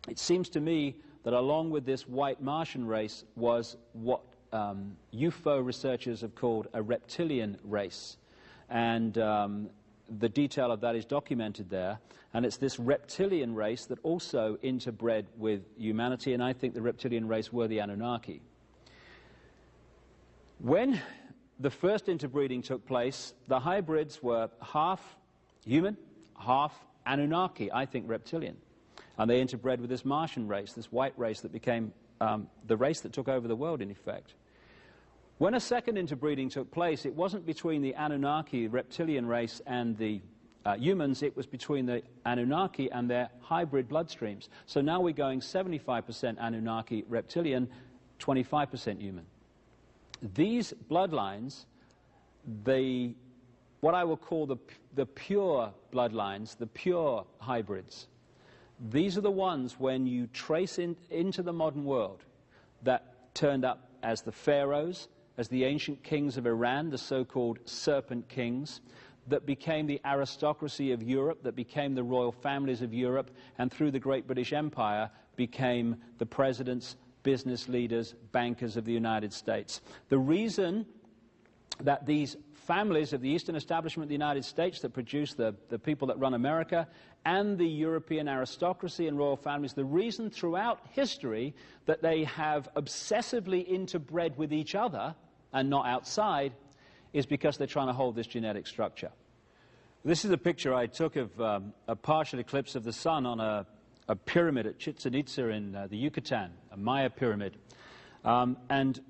it seems to me that along with this white Martian race was what UFO researchers have called a reptilian race. And the detail of that is documented there. And it's this reptilian race that also interbred with humanity, and I think the reptilian race were the Anunnaki. When the first interbreeding took place, the hybrids were half human, half Anunnaki, I think reptilian. And they interbred with this Martian race, this white race that became the race that took over the world, in effect. When a second interbreeding took place, it wasn't between the Anunnaki reptilian race and the humans, it was between the Anunnaki and their hybrid bloodstreams. So now we're going 75% Anunnaki reptilian, 25% human. These bloodlines, what I will call the pure bloodlines, the pure hybrids, these are the ones, when you trace into the modern world, that turned up as the pharaohs, as the ancient kings of Iran, the so-called serpent kings, that became the aristocracy of Europe, that became the royal families of Europe, and through the Great British Empire became the presidents, business leaders, bankers of the United States. The reason that these families of the Eastern establishment of the United States that produce the people that run America, and the European aristocracy and royal families, the reason throughout history that they have obsessively interbred with each other and not outside is because they're trying to hold this genetic structure. This is a picture I took of a partial eclipse of the sun on a pyramid at Chichen Itza in the Yucatan, a Maya pyramid. And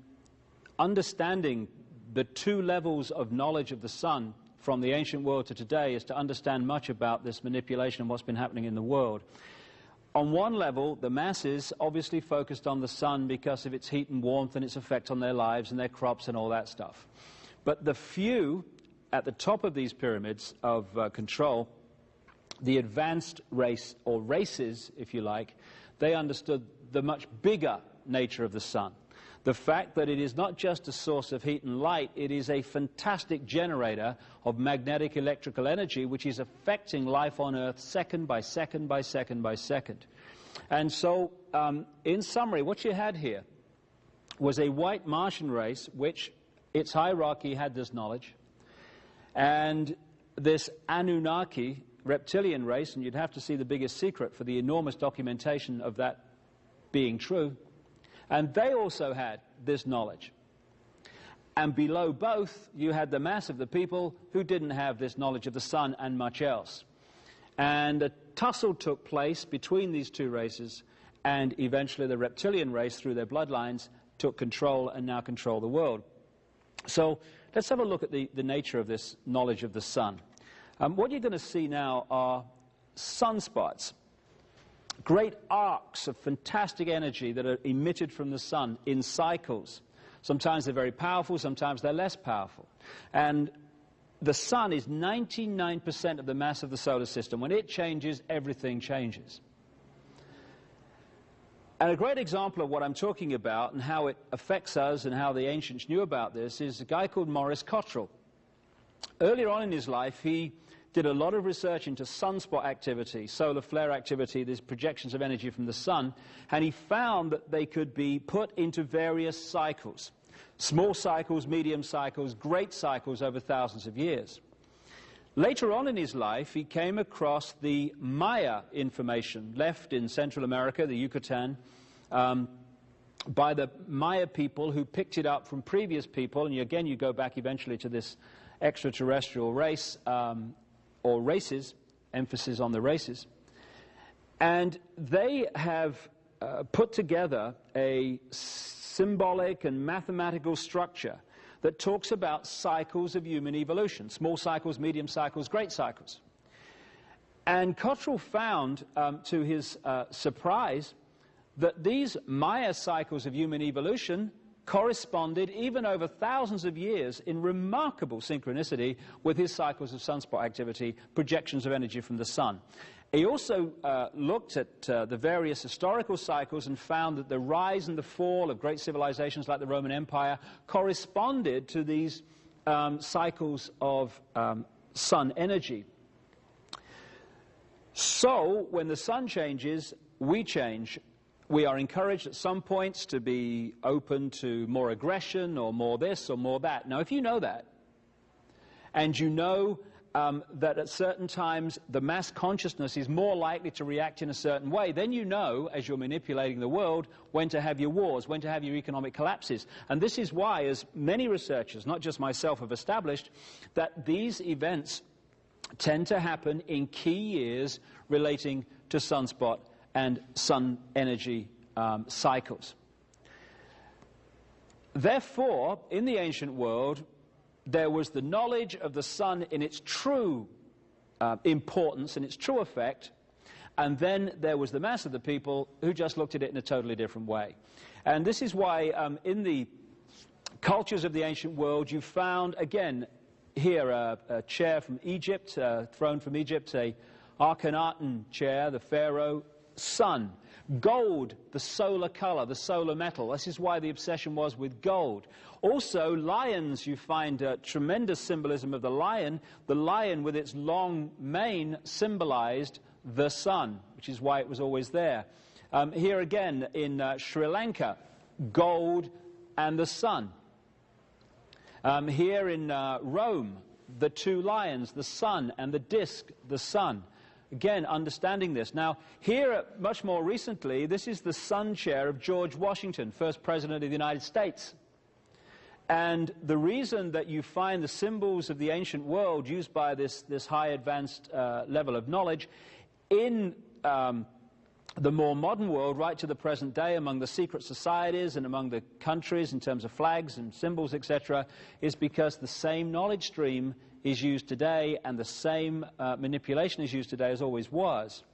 understanding the two levels of knowledge of the sun from the ancient world to today is to understand much about this manipulation and what's been happening in the world. On one level, the masses obviously focused on the sun because of its heat and warmth and its effect on their lives and their crops and all that stuff. But the few at the top of these pyramids of control, the advanced race, or races, if you like, they understood the much bigger nature of the sun. The fact that it is not just a source of heat and light, it is a fantastic generator of magnetic electrical energy which is affecting life on Earth second by second by second by second. And so, in summary, what you had here was a white Martian race which its hierarchy had this knowledge, and this Anunnaki reptilian race, and you'd have to see The Biggest Secret for the enormous documentation of that being true. And they also had this knowledge. And below both, you had the mass of the people who didn't have this knowledge of the sun and much else. And a tussle took place between these two races, and eventually the reptilian race, through their bloodlines, took control and now control the world. So let's have a look at the nature of this knowledge of the sun. What you're going to see now are sunspots. Great arcs of fantastic energy that are emitted from the sun in cycles. Sometimes they're very powerful, sometimes they're less powerful. And the sun is 99% of the mass of the solar system. When it changes, everything changes. And a great example of what I'm talking about and how it affects us and how the ancients knew about this is a guy called Maurice Cottrell. Earlier on in his life, he did a lot of research into sunspot activity, solar flare activity, these projections of energy from the sun, and he found that they could be put into various cycles. Small cycles, medium cycles, great cycles over thousands of years. Later on in his life, he came across the Maya information left in Central America, the Yucatan, by the Maya people who picked it up from previous people, and again you go back eventually to this extraterrestrial race or races, emphasis on the races. And they have put together a symbolic and mathematical structure that talks about cycles of human evolution, small cycles, medium cycles, great cycles. And Cottrell found, to his surprise, that these Maya cycles of human evolution corresponded, even over thousands of years, in remarkable synchronicity with his cycles of sunspot activity, projections of energy from the sun. He also looked at the various historical cycles and found that the rise and the fall of great civilizations like the Roman Empire corresponded to these cycles of sun energy. So, when the sun changes, we change. We are encouraged at some points to be open to more aggression or more this or more that. Now, if you know that, and you know that at certain times the mass consciousness is more likely to react in a certain way, then you know, as you're manipulating the world, when to have your wars, when to have your economic collapses. And this is why, as many researchers, not just myself, have established, that these events tend to happen in key years relating to sunspot and sun energy cycles. Therefore, in the ancient world, there was the knowledge of the sun in its true importance and its true effect, and then there was the mass of the people who just looked at it in a totally different way. And this is why in the cultures of the ancient world you found, again, here a chair from Egypt, a throne from Egypt, a Akhenaten chair, the pharaoh, sun. Gold, the solar color, the solar metal. This is why the obsession was with gold. Also, lions, you find tremendous symbolism of the lion. The lion with its long mane symbolized the sun, which is why it was always there. Here again, in Sri Lanka, gold and the sun. Here in Rome, the two lions, the sun, and the disc, the sun. Again, understanding this. Now, here, much more recently, this is the sun chair of George Washington, first president of the United States. And the reason that you find the symbols of the ancient world used by this high advanced level of knowledge in the more modern world, right to the present day, among the secret societies and among the countries in terms of flags and symbols, etc., is because the same knowledge stream is used today and the same manipulation is used today as always was.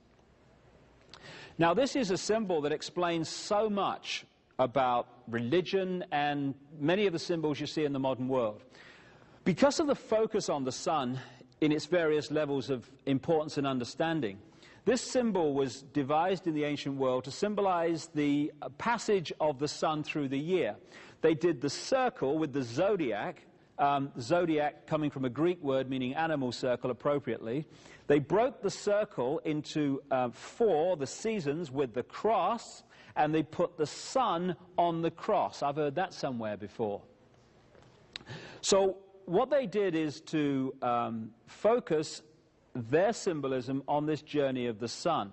Now, this is a symbol that explains so much about religion and many of the symbols you see in the modern world. Because of the focus on the sun in its various levels of importance and understanding, this symbol was devised in the ancient world to symbolize the passage of the sun through the year. They did the circle with the zodiac, zodiac coming from a Greek word meaning animal circle appropriately. They broke the circle into 4, the seasons, with the cross, and they put the sun on the cross. I've heard that somewhere before. So what they did is to focus their symbolism on this journey of the sun.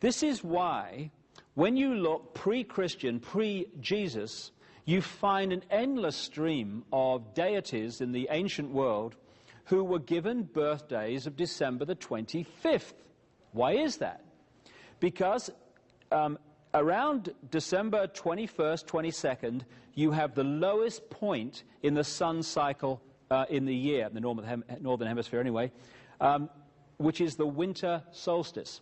This is why, when you look pre-Christian, pre-Jesus, you find an endless stream of deities in the ancient world who were given birthdays of December the 25th. Why is that? Because around December 21st, 22nd, you have the lowest point in the sun cycle in the year, the northern hemisphere anyway, which is the winter solstice.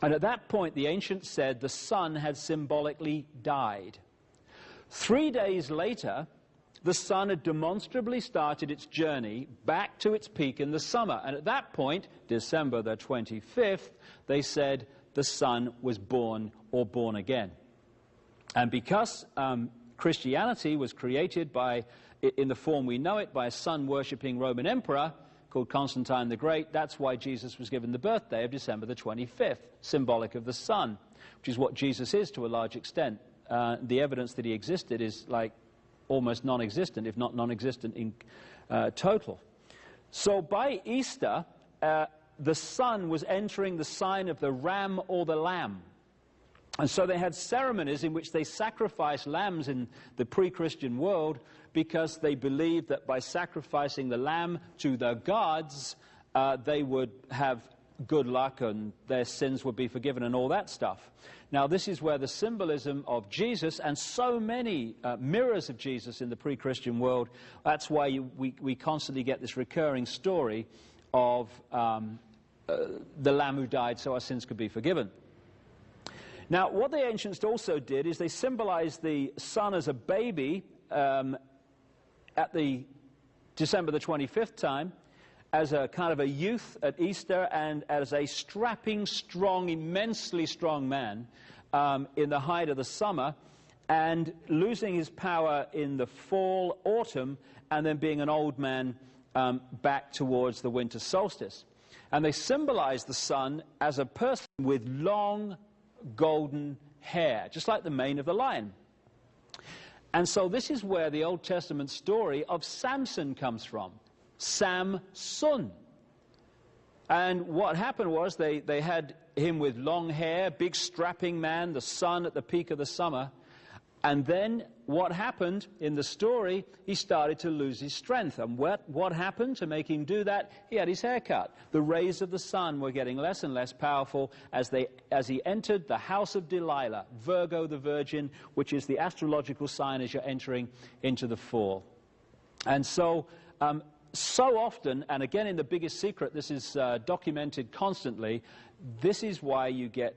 And at that point, the ancients said the sun had symbolically died. 3 days later, the sun had demonstrably started its journey back to its peak in the summer. And at that point, December the 25th, they said the sun was born or born again. And because Christianity was created by, in the form we know it, by a sun-worshipping Roman emperor called Constantine the Great, that's why Jesus was given the birthday of December the 25th, symbolic of the sun, which is what Jesus is to a large extent. The evidence that he existed is like almost non-existent, if not non-existent in total. So by Easter, the sun was entering the sign of the ram or the lamb. And so they had ceremonies in which they sacrificed lambs in the pre-Christian world because they believed that by sacrificing the lamb to the gods, they would have good luck and their sins would be forgiven and all that stuff. Now, this is where the symbolism of Jesus and so many mirrors of Jesus in the pre-Christian world, that's why we constantly get this recurring story of the Lamb who died so our sins could be forgiven. Now, what the ancients also did is they symbolized the Son as a baby at the December the 25th time, as a kind of a youth at Easter, and as a strapping, strong, immensely strong man in the height of the summer, and losing his power in the fall, autumn, and then being an old man back towards the winter solstice. And they symbolize the Son as a person with long golden hair, just like the mane of the lion. And so this is where the Old Testament story of Samson comes from. Samson. And what happened was they had him with long hair, big strapping man, the sun at the peak of the summer. And then what happened in the story, he started to lose his strength. And what happened to make him do that? He had his hair cut. The rays of the sun were getting less and less powerful as he entered the house of Delilah, Virgo the Virgin, which is the astrological sign as you're entering into the fall. And so often, and again in The Biggest Secret, this is documented constantly, this is why you get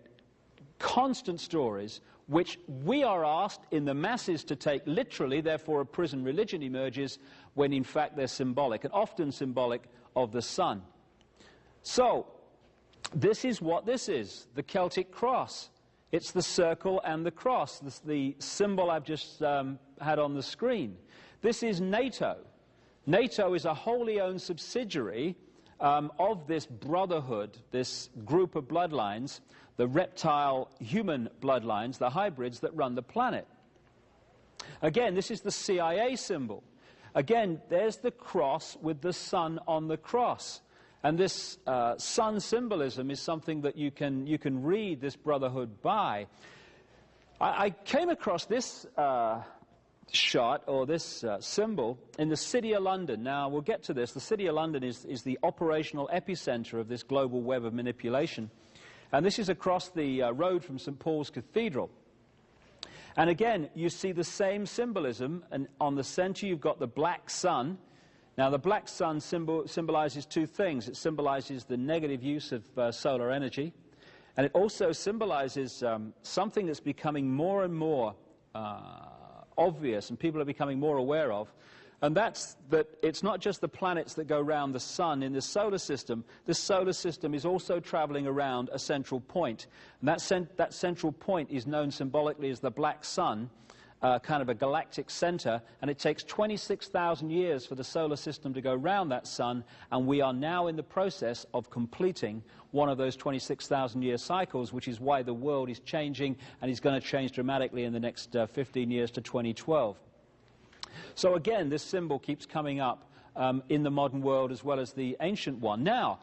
constant stories which we are asked in the masses to take literally, therefore a prison religion emerges, when in fact they're symbolic, and often symbolic of the sun. So, this is what this is, the Celtic cross. It's the circle and the cross, the symbol I've just had on the screen. This is NATO. NATO is a wholly owned subsidiary of this brotherhood, this group of bloodlines, the reptile-human bloodlines, the hybrids that run the planet. Again, this is the CIA symbol. Again, there's the cross with the sun on the cross. And this sun symbolism is something that you can read this brotherhood by. I came across this shot, or this symbol, in the City of London. Now, we'll get to this. The City of London is the operational epicenter of this global web of manipulation. And this is across the road from St. Paul's Cathedral. And again, you see the same symbolism, and on the center you've got the black sun. Now, the black sun symbolizes two things. It symbolizes the negative use of solar energy, and it also symbolizes something that's becoming more and more obvious and people are becoming more aware of, and that's that it's not just the planets that go around the sun in the solar system. This solar system is also traveling around a central point, and that central point is known symbolically as the black sun, kind of a galactic center, and it takes 26,000 years for the solar system to go around that sun, and we are now in the process of completing one of those 26,000 year cycles, which is why the world is changing and is going to change dramatically in the next 15 years to 2012. So again, this symbol keeps coming up in the modern world as well as the ancient one. Now,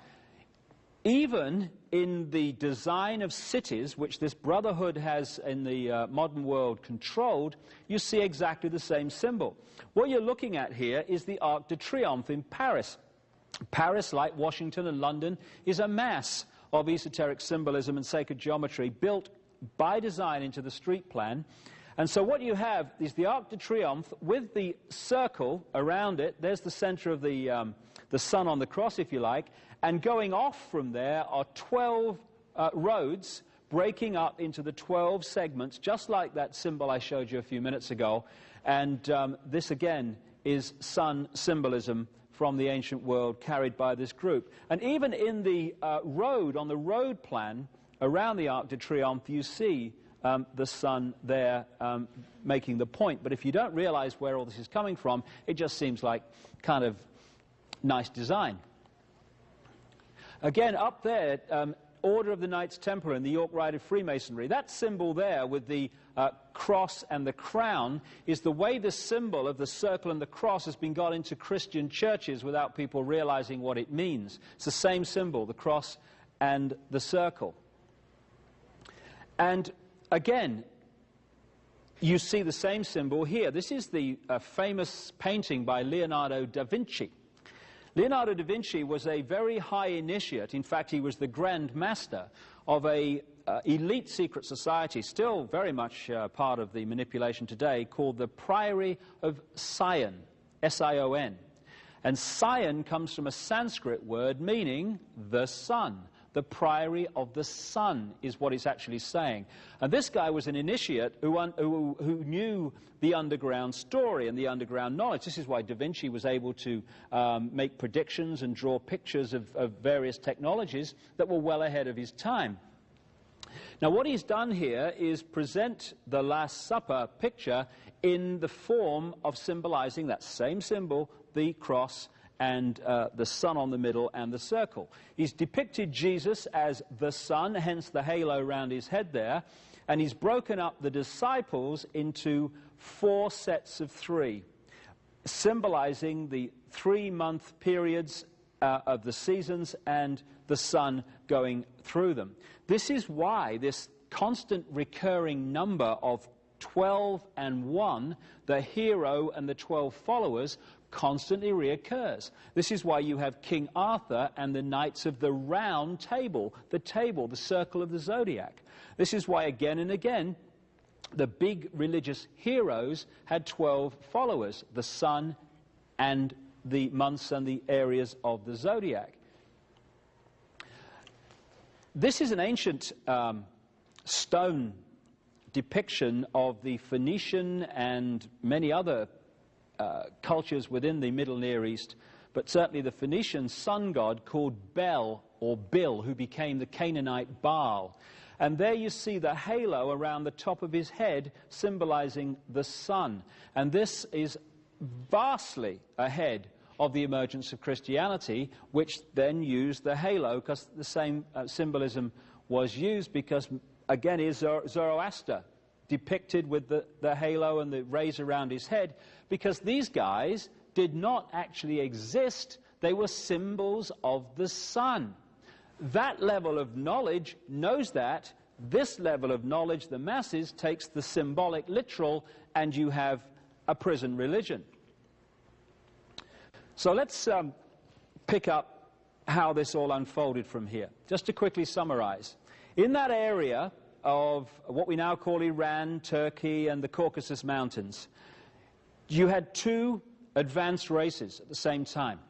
even in the design of cities, which this brotherhood has in the modern world controlled, you see exactly the same symbol. What you're looking at here is the Arc de Triomphe in Paris. Paris, like Washington and London, is a mass of esoteric symbolism and sacred geometry built by design into the street plan. And so what you have is the Arc de Triomphe with the circle around it. There's the center of the sun on the cross, if you like. And going off from there are 12 roads breaking up into the 12 segments, just like that symbol I showed you a few minutes ago. And this, again, is sun symbolism from the ancient world carried by this group. And even in the road, on the road plan around the Arc de Triomphe, you see the sun there making the point. But if you don't realize where all this is coming from, it just seems like kind of nice design. Again, up there, Order of the Knights Templar in the York Rite of Freemasonry. That symbol there with the cross and the crown is the way the symbol of the circle and the cross has been got into Christian churches without people realizing what it means. It's the same symbol, the cross and the circle. And again, you see the same symbol here. This is the famous painting by Leonardo da Vinci. Leonardo da Vinci was a very high initiate. In fact, he was the Grand Master of a elite secret society, still very much part of the manipulation today, called the Priory of Sion, S-I-O-N. And Sion comes from a Sanskrit word meaning the sun. The Priory of the Sun is what it's actually saying. And this guy was an initiate who knew the underground story and the underground knowledge. This is why Da Vinci was able to make predictions and draw pictures of various technologies that were well ahead of his time. Now, what he's done here is present the Last Supper picture in the form of symbolizing that same symbol, the cross, and the sun on the middle and the circle. He's depicted Jesus as the sun, hence the halo around his head there, and he's broken up the disciples into 4 sets of 3, symbolizing the 3-month periods of the seasons and the sun going through them. This is why this constant recurring number of 12 and 1, the hero and the 12 followers, constantly reoccurs. This is why you have King Arthur and the Knights of the Round Table, the circle of the zodiac. This is why again and again the big religious heroes had 12 followers, the sun and the months and the areas of the zodiac. This is an ancient stone depiction of the Phoenician and many other cultures within the Middle Near East, but certainly the Phoenician sun god called Bel or Bil, who became the Canaanite Baal. And there you see the halo around the top of his head symbolizing the sun. And this is vastly ahead of the emergence of Christianity, which then used the halo, because the same symbolism was used, because again is Zoroaster depicted with the halo and the rays around his head, because these guys did not actually exist. They were symbols of the sun. That level of knowledge knows that. This level of knowledge, the masses, takes the symbolic literal, and you have a prison religion. So let's pick up how this all unfolded from here. Just to quickly summarize. In that area of what we now call Iran, Turkey, and the Caucasus Mountains, you had 2 advanced races at the same time.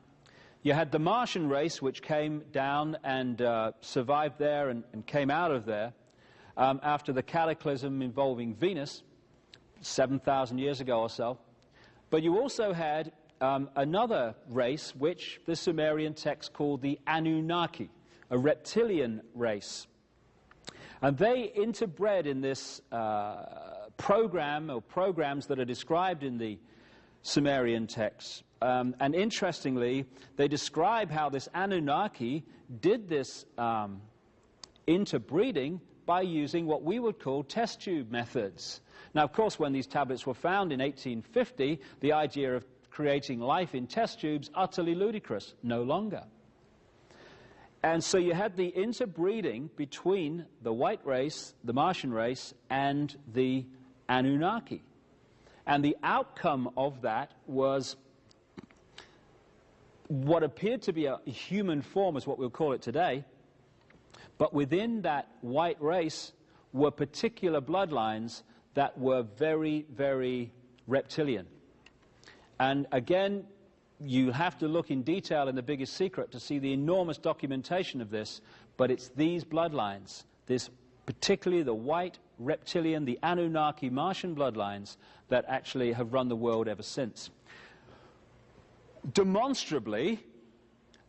You had the Martian race, which came down and survived there and came out of there after the cataclysm involving Venus 7,000 years ago or so. But you also had another race, which the Sumerian text called the Anunnaki, a reptilian race. And they interbred in this program, or programs that are described in the Sumerian texts. And interestingly, they describe how this Anunnaki did this interbreeding by using what we would call test tube methods. Now, of course, when these tablets were found in 1850, the idea of creating life in test tubes, utterly ludicrous, no longer. And so you had the interbreeding between the white race, the Martian race, and the Anunnaki. And the outcome of that was what appeared to be a human form, is what we'll call it today. But within that white race were particular bloodlines that were very, very reptilian. And again, you have to look in detail in The Biggest Secret to see the enormous documentation of this, but it's these bloodlines, this particularly the white, reptilian, the Anunnaki, Martian bloodlines, that actually have run the world ever since. Demonstrably,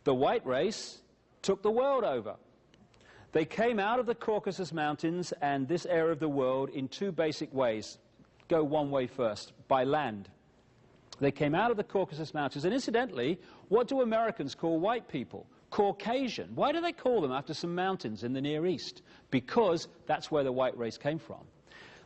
the white race took the world over. They came out of the Caucasus Mountains and this area of the world in 2 basic ways. Go one way first, by land. They came out of the Caucasus Mountains, and incidentally, what do Americans call white people? Caucasian. Why do they call them after some mountains in the Near East? Because that's where the white race came from.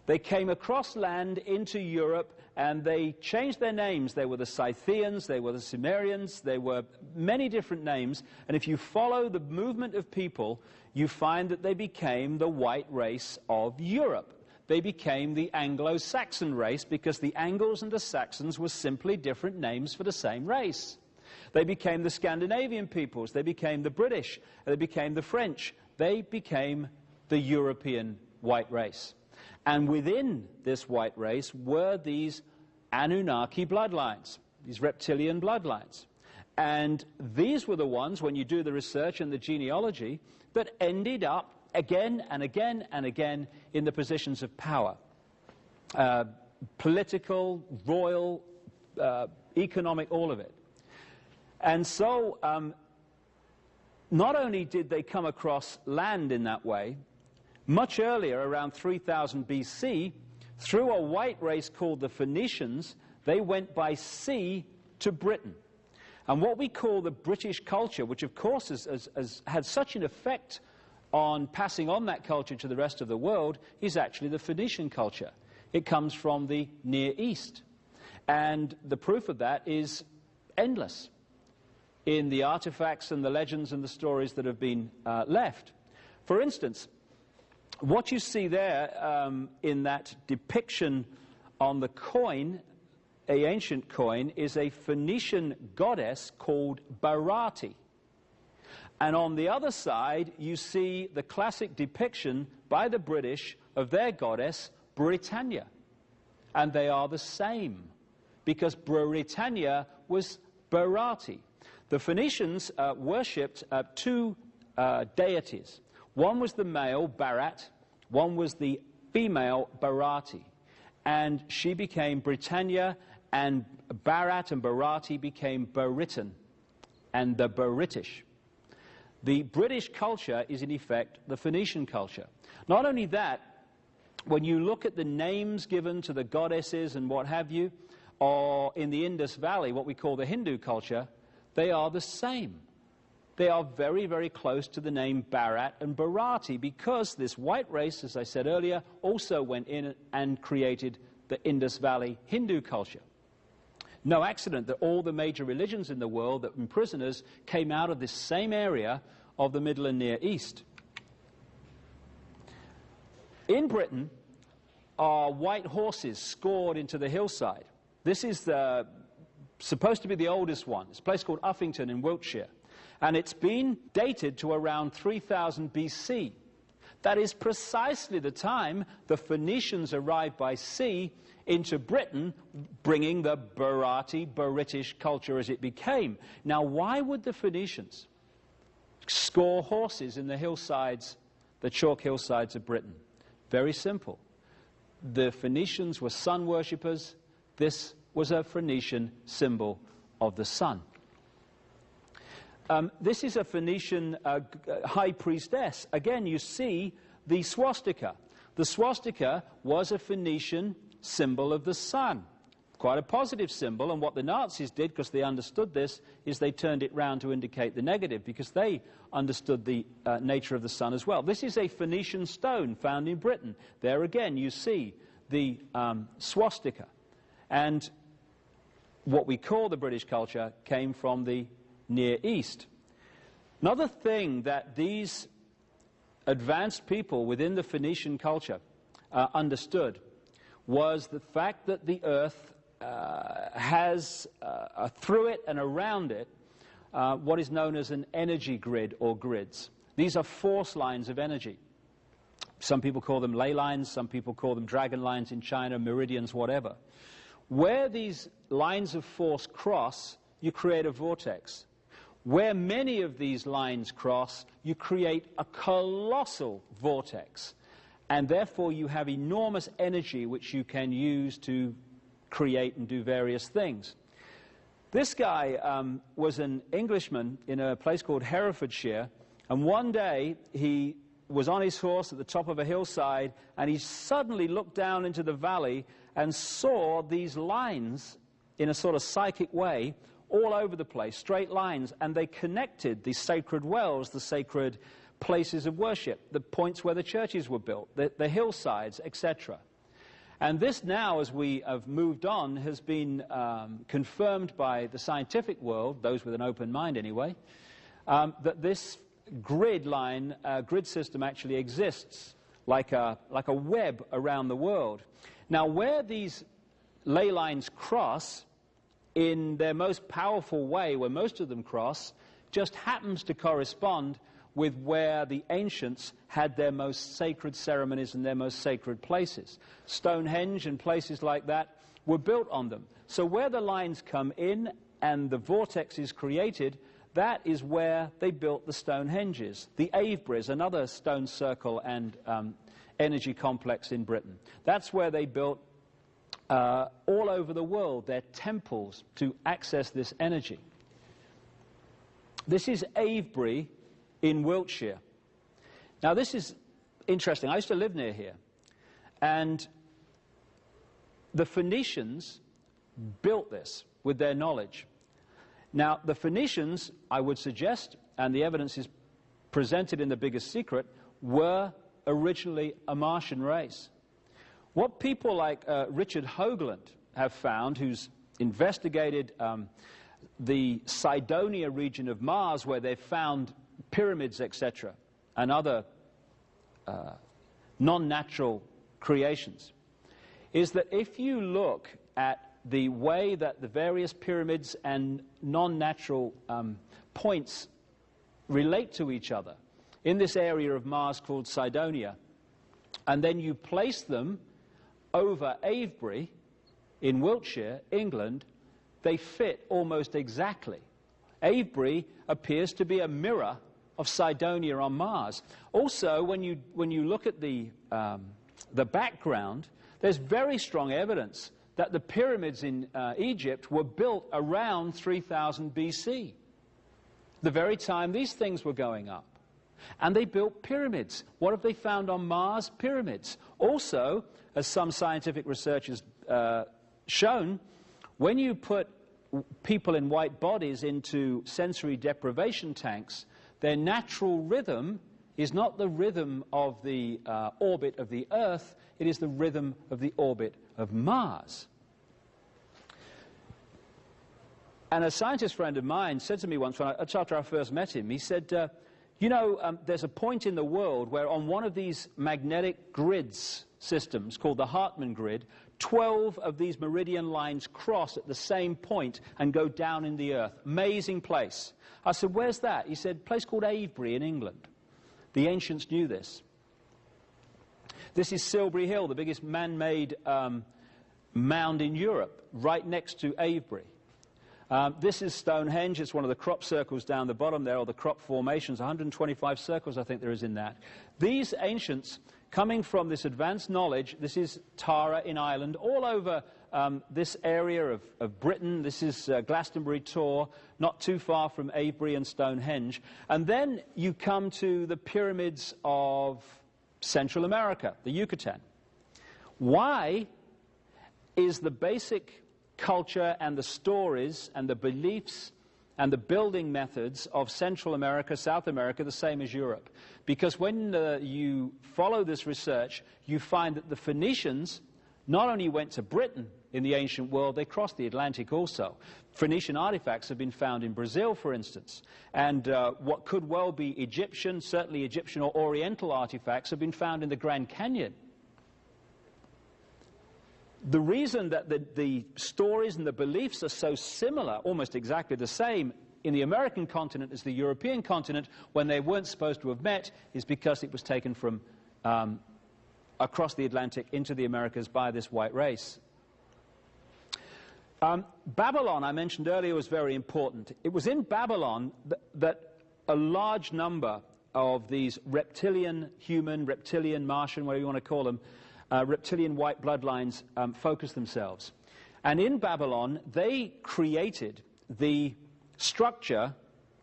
They came across land into Europe, and they changed their names. They were the Scythians, they were the Sumerians, they were many different names, and if you follow the movement of people, you find that they became the white race of Europe. They became the Anglo-Saxon race, because the Angles and the Saxons were simply different names for the same race. They became the Scandinavian peoples. They became the British. They became the French. They became the European white race. And within this white race were these Anunnaki bloodlines, these reptilian bloodlines. And these were the ones, when you do the research and the genealogy, that ended up again and again and again in the positions of power. Political, royal, economic, all of it. And so, not only did they come across land in that way, much earlier, around 3000 BC, through a white race called the Phoenicians, they went by sea to Britain. And what we call the British culture, which of course has had such an effect on passing on that culture to the rest of the world, is actually the Phoenician culture. It comes from the Near East. And the proof of that is endless in the artifacts and the legends and the stories that have been left. For instance, what you see there in that depiction on the coin, an ancient coin, is a Phoenician goddess called Barati. And on the other side, you see the classic depiction by the British of their goddess, Britannia. And they are the same, because Britannia was Barati. The Phoenicians worshipped two deities. One was the male, Barat. One was the female, Barati. And she became Britannia, and Barat and Barati became Baritan and the British. The British culture is in effect the Phoenician culture. Not only that, when you look at the names given to the goddesses and what have you, or in the Indus Valley, what we call the Hindu culture, they are the same. They are very, very close to the name Bharat and Bharati, because this white race, as I said earlier, also went in and created the Indus Valley Hindu culture. No accident that all the major religions in the world that were prisoners came out of this same area of the Middle and Near East. In Britain are white horses scored into the hillside. This is supposed to be the oldest one. It's a place called Uffington in Wiltshire. And it's been dated to around 3000 BC. That is precisely the time the Phoenicians arrived by sea into Britain, bringing the Bharati, British culture as it became. Now, why would the Phoenicians score horses in the hillsides, the chalk hillsides of Britain? Very simple. The Phoenicians were sun worshippers. This was a Phoenician symbol of the sun. This is a Phoenician high priestess. Again, you see the swastika. The swastika was a Phoenician symbol of the sun. Quite a positive symbol, and what the Nazis did, because they understood this, is they turned it round to indicate the negative, because they understood the nature of the sun as well. This is a Phoenician stone found in Britain. There again, you see the swastika. And what we call the British culture came from the Near East. Another thing that these advanced people within the Phoenician culture understood was the fact that the earth has through it and around it what is known as an energy grid or grids. These are force lines of energy. Some people call them ley lines, some people call them dragon lines in China, meridians, whatever. Where these lines of force cross, you create a vortex. Where many of these lines cross, you create a colossal vortex. And therefore you have enormous energy which you can use to create and do various things. This guy was an Englishman in a place called Herefordshire, and one day he was on his horse at the top of a hillside, and he suddenly looked down into the valley and saw these lines in a sort of psychic way all over the place, straight lines, and they connected the sacred wells, the sacred places of worship, the points where the churches were built, the hillsides, etc. And this now, as we have moved on, has been confirmed by the scientific world, those with an open mind anyway, that this grid system actually exists like a web around the world. Now, where these ley lines cross, in their most powerful way, where most of them cross, just happens to correspond with where the ancients had their most sacred ceremonies and their most sacred places. Stonehenge and places like that were built on them. So where the lines come in and the vortex is created, that is where they built the Stonehenges. The Aveburys, another stone circle and energy complex in Britain. That's where they built all over the world their temples to access this energy. This is Avebury in Wiltshire. Now this is interesting. I used to live near here, and the Phoenicians built this with their knowledge. Now the Phoenicians, I would suggest, and the evidence is presented in The Biggest Secret, were originally a Martian race. What people like Richard Hoagland have found, who's investigated the Cydonia region of Mars, where they've found pyramids, etc., and other non-natural creations, is that if you look at the way that the various pyramids and non-natural points relate to each other in this area of Mars called Cydonia, and then you place them over Avebury in Wiltshire, England, they fit almost exactly. Avebury appears to be a mirror of Cydonia on Mars. Also, when you look at the background, there's very strong evidence that the pyramids in Egypt were built around 3000 BC, the very time these things were going up. And they built pyramids. What have they found on Mars? Pyramids. Also, as some scientific research has shown, when you put people in white bodies into sensory deprivation tanks, their natural rhythm is not the rhythm of the orbit of the Earth, it is the rhythm of the orbit of Mars. And a scientist friend of mine said to me once, after I first met him, he said, you know, there's a point in the world where on one of these magnetic grids systems called the Hartmann grid, 12 of these meridian lines cross at the same point and go down in the Earth. Amazing place. I said, where's that? He said, a place called Avebury in England. The ancients knew this. This is Silbury Hill, the biggest man-made mound in Europe, right next to Avebury. This is Stonehenge. It's one of the crop circles down the bottom there, or the crop formations. 125 circles, I think there is in that. These ancients, coming from this advanced knowledge, this is Tara in Ireland, all over this area of Britain. This is Glastonbury Tor, not too far from Avebury and Stonehenge. And then you come to the pyramids of Central America, the Yucatan. Why is the basic culture and the stories and the beliefs and the building methods of Central America, South America, the same as Europe? Because when you follow this research, you find that the Phoenicians not only went to Britain in the ancient world, they crossed the Atlantic also. Phoenician artifacts have been found in Brazil, for instance. And what could well be Egyptian, certainly Egyptian or Oriental artifacts, have been found in the Grand Canyon. The reason that the stories and the beliefs are so similar, almost exactly the same, in the American continent as the European continent, when they weren't supposed to have met, is because it was taken from across the Atlantic into the Americas by this white race. Babylon, I mentioned earlier, was very important. It was in Babylon that a large number of these reptilian, human, reptilian, Martian, whatever you want to call them, reptilian white bloodlines focus themselves. And in Babylon, they created the structure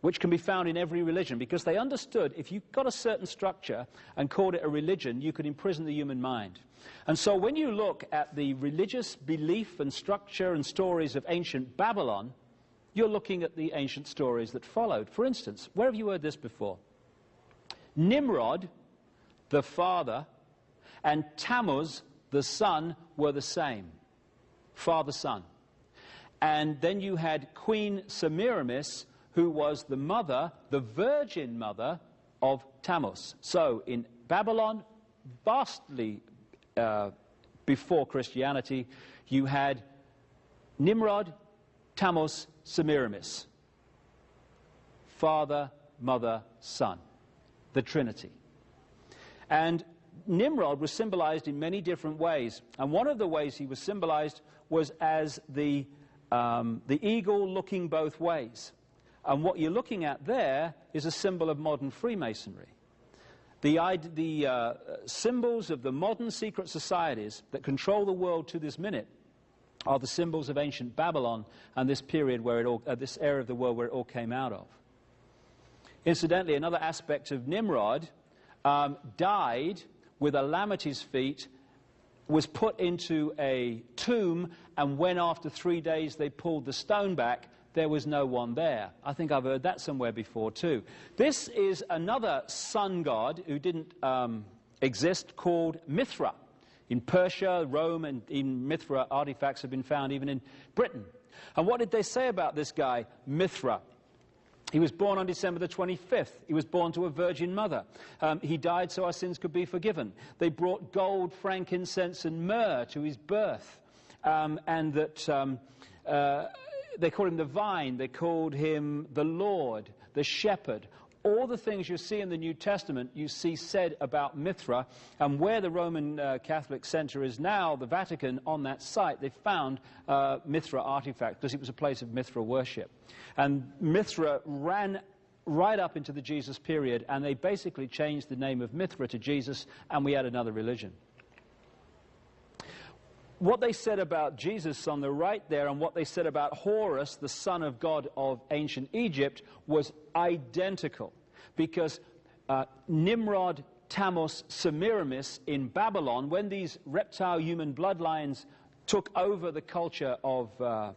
which can be found in every religion, because they understood if you got a certain structure and called it a religion, you could imprison the human mind. And so when you look at the religious belief and structure and stories of ancient Babylon, you're looking at the ancient stories that followed. For instance, where have you heard this before? Nimrod, the father, and Tammuz, the son, were the same. Father-son. And then you had Queen Semiramis, who was the mother, the virgin mother of Tammuz. So in Babylon, vastly before Christianity, you had Nimrod, Tammuz, Semiramis. Father, Mother, Son. The Trinity. And Nimrod was symbolized in many different ways. And one of the ways he was symbolized was as the eagle looking both ways. And what you're looking at there is a symbol of modern Freemasonry. The symbols of the modern secret societies that control the world to this minute are the symbols of ancient Babylon and this period where this area of the world where it all came out of. Incidentally, another aspect of Nimrod died with a lamb at his feet, was put into a tomb, and when after 3 days they pulled the stone back, there was no one there. I think I've heard that somewhere before too. This is another sun god who didn't exist, called Mithra. In Persia, Rome, and in Mithra, artifacts have been found even in Britain. And what did they say about this guy, Mithra? He was born on December the 25th. He was born to a virgin mother. He died so our sins could be forgiven. They brought gold, frankincense, and myrrh to his birth. And that they called him the vine. They called him the Lord, the shepherd. All the things you see in the New Testament, you see said about Mithra. And where the Roman Catholic Center is now, the Vatican, on that site, they found Mithra artifacts because it was a place of Mithra worship. And Mithra ran right up into the Jesus period, and they basically changed the name of Mithra to Jesus, and we had another religion. What they said about Jesus on the right there and what they said about Horus, the son of God of ancient Egypt, was identical. Because Nimrod, Tammuz, Semiramis in Babylon, when these reptile human bloodlines took over the culture of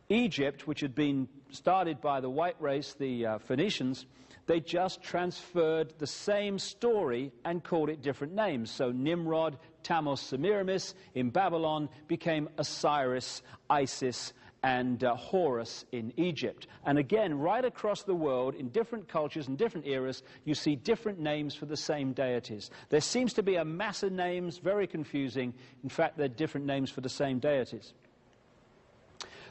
Egypt, which had been started by the white race, the Phoenicians, they just transferred the same story and called it different names. So Nimrod, Tammuz, Semiramis in Babylon became Osiris, Isis, and Horus in Egypt. And again, right across the world, in different cultures and different eras, you see different names for the same deities. There seems to be a mass of names, very confusing. In fact, they're different names for the same deities.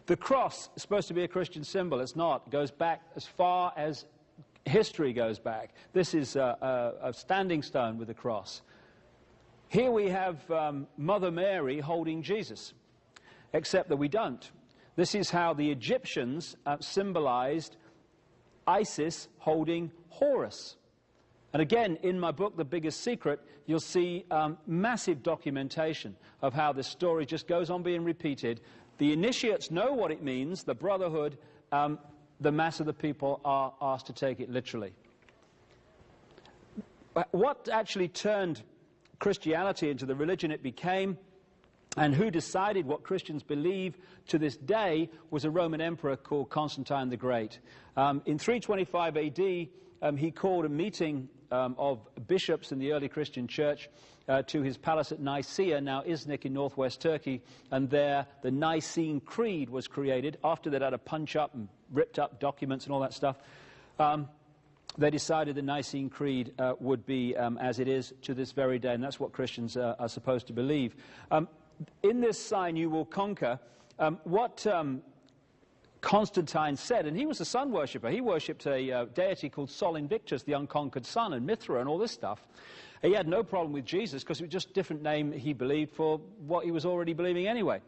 The cross is supposed to be a Christian symbol. It's not. It goes back as far as history goes back. This is a standing stone with a cross. Here we have Mother Mary holding Jesus, except that we don't. This is how the Egyptians symbolized Isis holding Horus. And again, in my book, The Biggest Secret, you'll see massive documentation of how this story just goes on being repeated. The initiates know what it means, the brotherhood, the mass of the people are asked to take it literally. What actually turned Christianity into the religion it became, and who decided what Christians believe to this day, was a Roman emperor called Constantine the Great. In 325 AD, he called a meeting of bishops in the early Christian church to his palace at Nicaea, now Iznik in northwest Turkey, and there the Nicene Creed was created. After they'd had a punch-up and ripped up documents and all that stuff, they decided the Nicene Creed would be as it is to this very day, and that's what Christians are supposed to believe. In this sign you will conquer, what Constantine said, and he was a sun worshipper. He worshipped a deity called Sol Invictus, the unconquered sun, and Mithra and all this stuff. He had no problem with Jesus because it was just a different name he believed for what he was already believing anyway.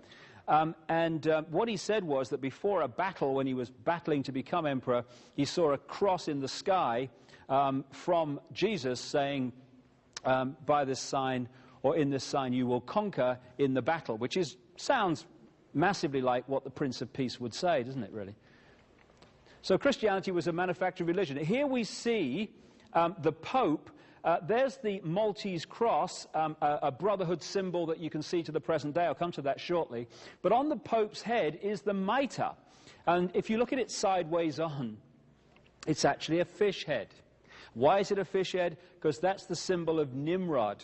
What he said was that before a battle, when he was battling to become emperor, he saw a cross in the sky from Jesus saying, by this sign, or in this sign you will conquer in the battle, which sounds massively like what the Prince of Peace would say, doesn't it, really? So Christianity was a manufactured religion. Here we see the Pope. There's the Maltese cross, a brotherhood symbol that you can see to the present day. I'll come to that shortly. But on the Pope's head is the mitre. And if you look at it sideways on, it's actually a fish head. Why is it a fish head? Because that's the symbol of Nimrod,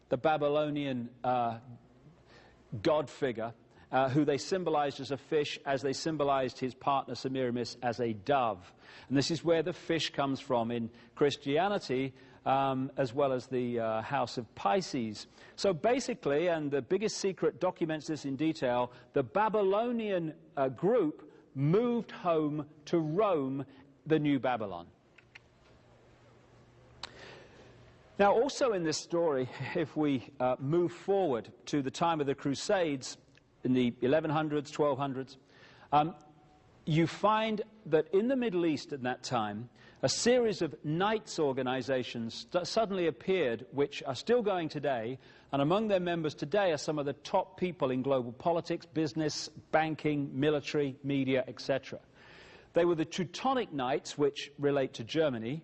the Babylonian god figure, who they symbolized as a fish, as they symbolized his partner Semiramis as a dove. And this is where the fish comes from in Christianity, as well as the House of Pisces. So basically, and the Biggest Secret documents this in detail, the Babylonian group moved home to Rome, the New Babylon. Now, also in this story, if we move forward to the time of the Crusades in the 1100s, 1200s, you find that in the Middle East at that time, a series of knights organizations suddenly appeared, which are still going today, and among their members today are some of the top people in global politics, business, banking, military, media, etc. They were the Teutonic Knights, which relate to Germany.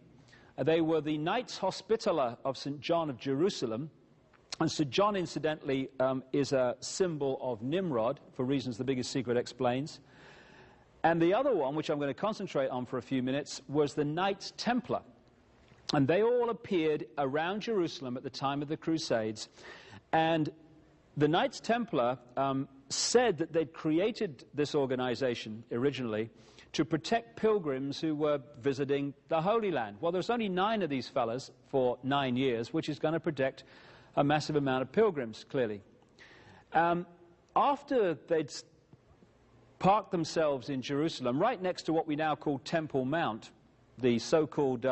They were the Knights Hospitaller of St. John of Jerusalem, and St. John, incidentally, is a symbol of Nimrod, for reasons the Biggest Secret explains. And the other one, which I'm going to concentrate on for a few minutes, was the Knights Templar. And they all appeared around Jerusalem at the time of the Crusades. And the Knights Templar said that they'd created this organization originally to protect pilgrims who were visiting the Holy Land. Well, there's only 9 of these fellas for 9 years, which is going to protect a massive amount of pilgrims, clearly. After they'd parked themselves in Jerusalem, right next to what we now call Temple Mount, the so-called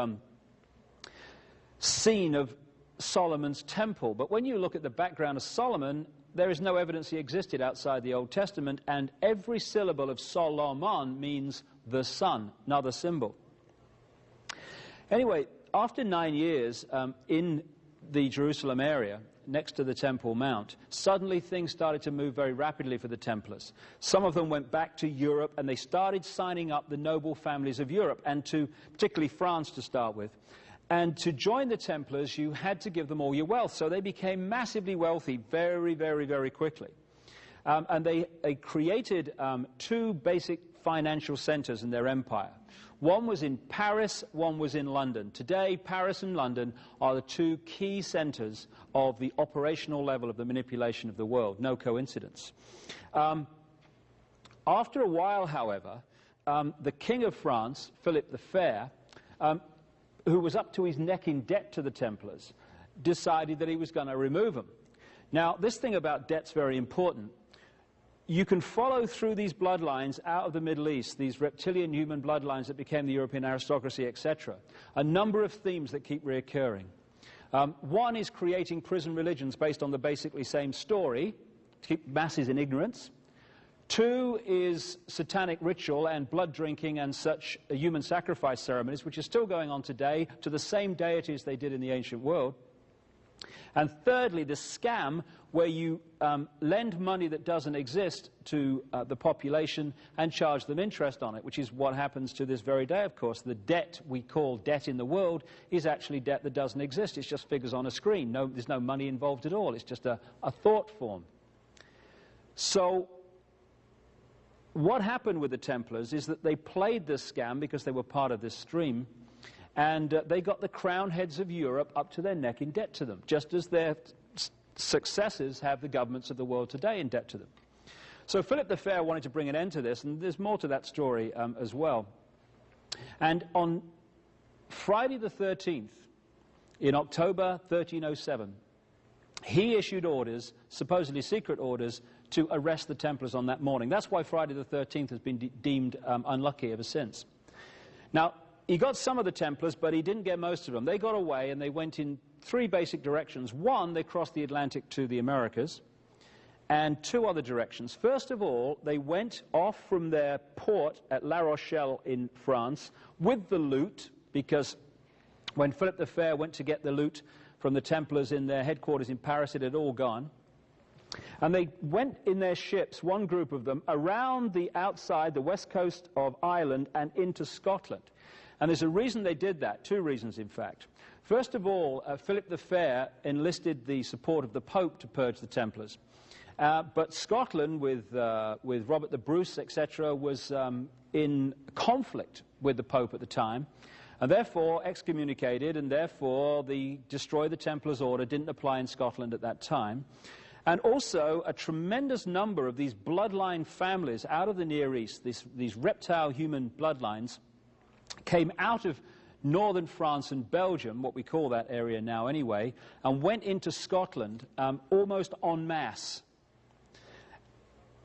scene of Solomon's temple. But when you look at the background of Solomon, there is no evidence he existed outside the Old Testament, and every syllable of Solomon means the sun, another symbol. Anyway, after 9 years in the Jerusalem area, next to the Temple Mount, suddenly things started to move very rapidly for the Templars. Some of them went back to Europe, and they started signing up the noble families of Europe, and to particularly France to start with. And to join the Templars, you had to give them all your wealth. So they became massively wealthy very, very, very quickly. And they created 2 basic financial centers in their empire. One was in Paris, one was in London. Today, Paris and London are the 2 key centers of the operational level of the manipulation of the world. No coincidence. After a while, however, the King of France, Philip the Fair, who was up to his neck in debt to the Templars, decided that he was going to remove them. Now, this thing about debt's very important. You can follow through these bloodlines out of the Middle East, these reptilian human bloodlines that became the European aristocracy, etc., a number of themes that keep reoccurring. One is creating prison religions based on the basically same story, to keep masses in ignorance. 2 is satanic ritual and blood drinking and such human sacrifice ceremonies, which are still going on today to the same deities they did in the ancient world. And thirdly, the scam, where you lend money that doesn't exist to the population and charge them interest on it, which is what happens to this very day, of course. The debt we call debt in the world is actually debt that doesn't exist. It's just figures on a screen. There's no money involved at all. It's just a thought form. So what happened with the Templars is that they played this scam because they were part of this stream, and they got the crown heads of Europe up to their neck in debt to them, just as their successors have the governments of the world today in debt to them. So Philip the Fair wanted to bring an end to this, and there's more to that story as well. And on Friday the 13th, in October 1307, he issued orders, supposedly secret orders, to arrest the Templars on that morning. That's why Friday the 13th has been deemed unlucky ever since. Now, he got some of the Templars, but he didn't get most of them. They got away, and they went in 3 basic directions. One, they crossed the Atlantic to the Americas, and 2 other directions. First of all, they went off from their port at La Rochelle in France with the loot, because when Philip the Fair went to get the loot from the Templars in their headquarters in Paris, it had all gone. And they went in their ships, one group of them, around the outside, the west coast of Ireland and into Scotland. And there's a reason they did that, 2 reasons in fact. First of all, Philip the Fair enlisted the support of the Pope to purge the Templars. But Scotland, with Robert the Bruce, etc., was in conflict with the Pope at the time, and therefore excommunicated, and therefore the Destroy the Templars order didn't apply in Scotland at that time. And also, a tremendous number of these bloodline families out of the Near East, these reptile human bloodlines, came out of northern France and Belgium, what we call that area now anyway, and went into Scotland almost en masse.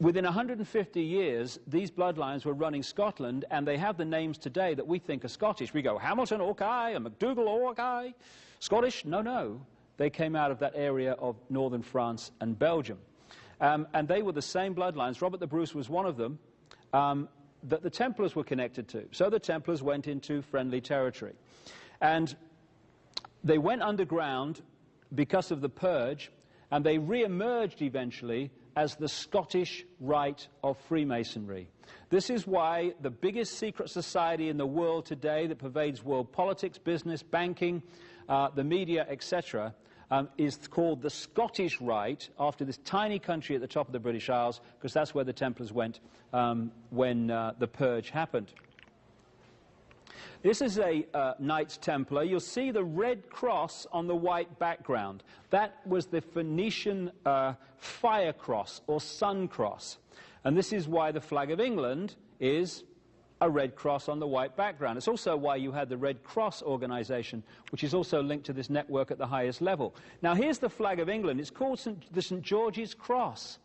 within 150 years, these bloodlines were running Scotland, and they have the names today that we think are Scottish. We go, Hamilton, Orkney, and MacDougall, Orkney. Scottish? No, no. They came out of that area of northern France and Belgium. And they were the same bloodlines. Robert the Bruce was one of them, that the Templars were connected to. So the Templars went into friendly territory. And they went underground because of the purge, and they re-emerged eventually as the Scottish Rite of Freemasonry. This is why the biggest secret society in the world today that pervades world politics, business, banking, the media, etc., is called the Scottish Rite, after this tiny country at the top of the British Isles, because that's where the Templars went when the purge happened. This is a Knights Templar. You'll see the red cross on the white background. That was the Phoenician fire cross or sun cross. And this is why the flag of England is a red cross on the white background. It's also why you had the Red Cross organization, which is also linked to this network at the highest level. Now, here's the flag of England. It's called the St. George's Cross.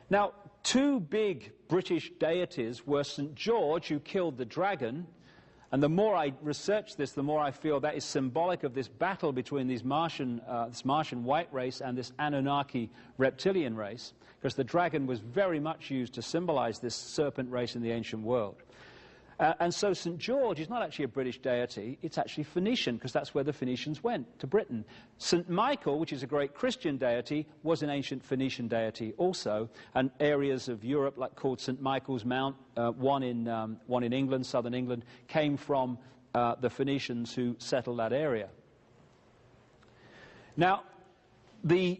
Now, two big British deities were St. George, who killed the dragon, and the more I research this, the more I feel that is symbolic of this battle between this Martian white race and this Anunnaki reptilian race, because the dragon was very much used to symbolize this serpent race in the ancient world. And so St. George is not actually a British deity, it's actually Phoenician, because that's where the Phoenicians went, to Britain. St. Michael, which is a great Christian deity, was an ancient Phoenician deity also, and areas of Europe, like called St. Michael's Mount, one in England, southern England, came from the Phoenicians who settled that area. Now, the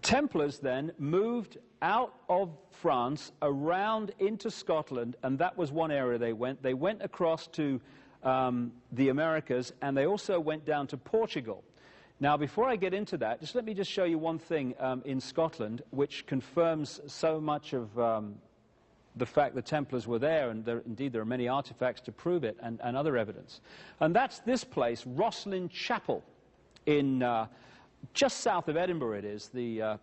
Templars then moved out of France around into Scotland, and that was one area they went. They went across to the Americas, and they also went down to Portugal. Now, before I get into that, let me show you one thing in Scotland which confirms so much of the fact the Templars were there, and indeed there are many artifacts to prove it, and other evidence. And that's this place, Rosslyn Chapel, in just south of Edinburgh it is, the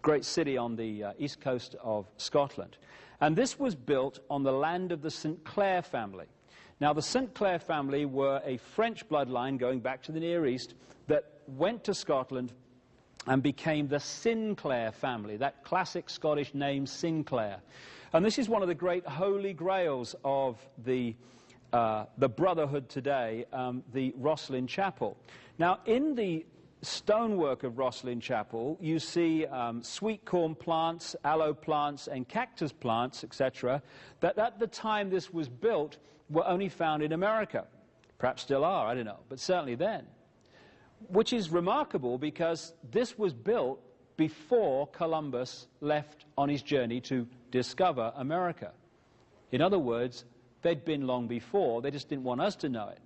great city on the east coast of Scotland. And this was built on the land of the St. Clair family. Now, the St. Clair family were a French bloodline going back to the Near East that went to Scotland and became the Sinclair family, that classic Scottish name Sinclair. And this is one of the great holy grails of the Brotherhood today, the Rosslyn Chapel. Now, in the stonework of Rosslyn Chapel, you see sweet corn plants, aloe plants, and cactus plants, etc., that at the time this was built were only found in America. Perhaps still are, I don't know, but certainly then. Which is remarkable because this was built before Columbus left on his journey to discover America. In other words, they'd been long before, they just didn't want us to know it.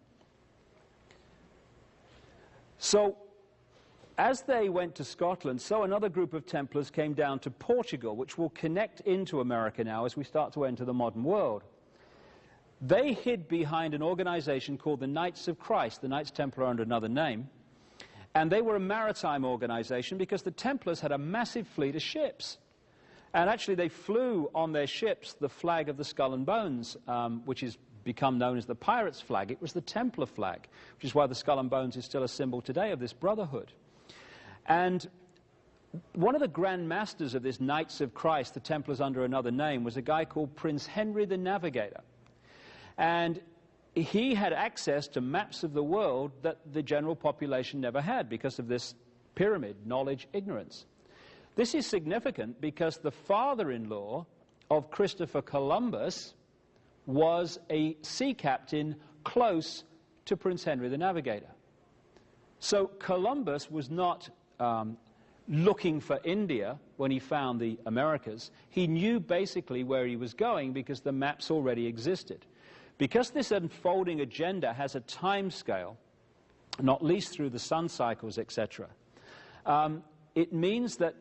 So, as they went to Scotland, so another group of Templars came down to Portugal, which will connect into America now as we start to enter the modern world. They hid behind an organization called the Knights of Christ, the Knights Templar under another name, and they were a maritime organization because the Templars had a massive fleet of ships. And actually they flew on their ships the flag of the Skull and Bones, which is become known as the pirate's flag. It was the Templar flag, which is why the Skull and Bones is still a symbol today of this brotherhood. And one of the Grand Masters of this Knights of Christ, the Templars under another name, was a guy called Prince Henry the Navigator. And he had access to maps of the world that the general population never had because of this pyramid, knowledge, ignorance. This is significant because the father-in-law of Christopher Columbus was a sea captain close to Prince Henry the Navigator. So Columbus was not looking for India when he found the Americas. He knew basically where he was going because the maps already existed. Because this unfolding agenda has a time scale, not least through the sun cycles, etc., it means that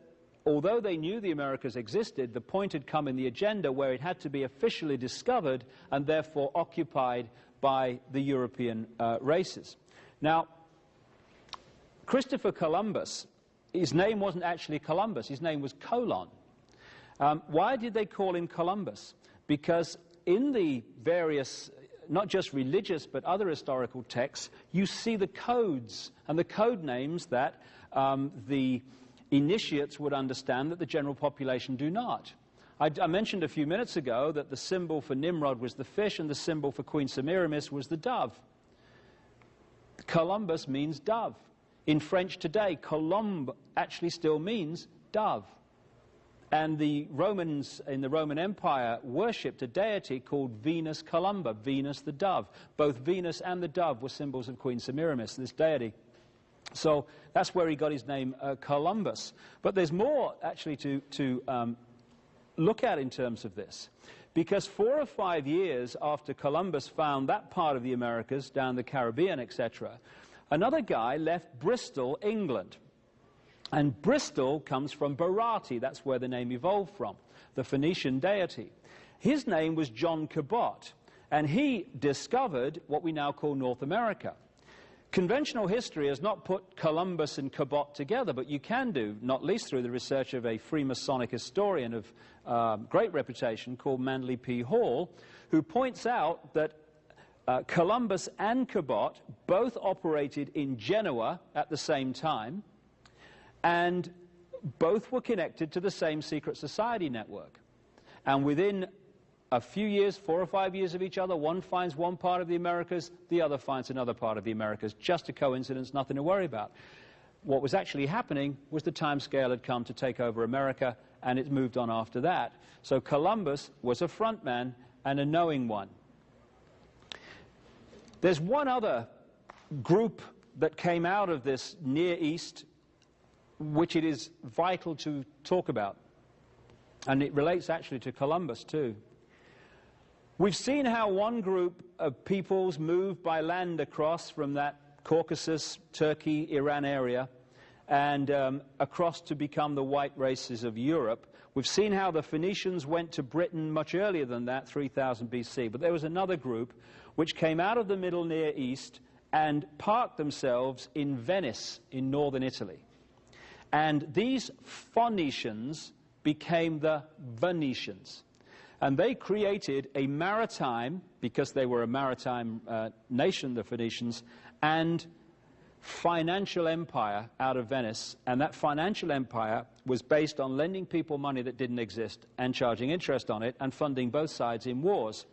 although they knew the Americas existed, the point had come in the agenda where it had to be officially discovered and therefore occupied by the European races. Now, Christopher Columbus, his name wasn't actually Columbus, his name was Colon. Why did they call him Columbus? Because in the various, not just religious, but other historical texts, you see the codes and the code names that the initiates would understand that the general population do not. I mentioned a few minutes ago that the symbol for Nimrod was the fish and the symbol for Queen Semiramis was the dove. Columbus means dove. In French today, colombe actually still means dove. And the Romans in the Roman Empire worshipped a deity called Venus Columba, Venus the dove. Both Venus and the dove were symbols of Queen Semiramis, this deity. So that's where he got his name, Columbus. But there's more actually to look at in terms of this. Because 4 or 5 years after Columbus found that part of the Americas, down the Caribbean, etc., another guy left Bristol, England. And Bristol comes from Barati, that's where the name evolved from, the Phoenician deity. His name was John Cabot, and he discovered what we now call North America. Conventional history has not put Columbus and Cabot together, but you can do, not least through the research of a Freemasonic historian of great reputation called Manly P. Hall, who points out that Columbus and Cabot both operated in Genoa at the same time, and both were connected to the same secret society network. And within a few years, 4 or 5 years of each other, one finds one part of the Americas, the other finds another part of the Americas. Just a coincidence, nothing to worry about. What was actually happening was the time scale had come to take over America, and it moved on after that. So Columbus was a front man and a knowing one. There's one other group that came out of this Near East which it is vital to talk about, and it relates actually to Columbus too. We've seen how one group of peoples moved by land across from that Caucasus, Turkey, Iran area, and across to become the white races of Europe. We've seen how the Phoenicians went to Britain much earlier than that, 3000 BC, but there was another group which came out of the Middle Near East and parked themselves in Venice in northern Italy. And these Phoenicians became the Venetians. And they created a maritime, because they were a maritime nation, the Phoenicians, and financial empire out of Venice. And that financial empire was based on lending people money that didn't exist and charging interest on it and funding both sides in wars.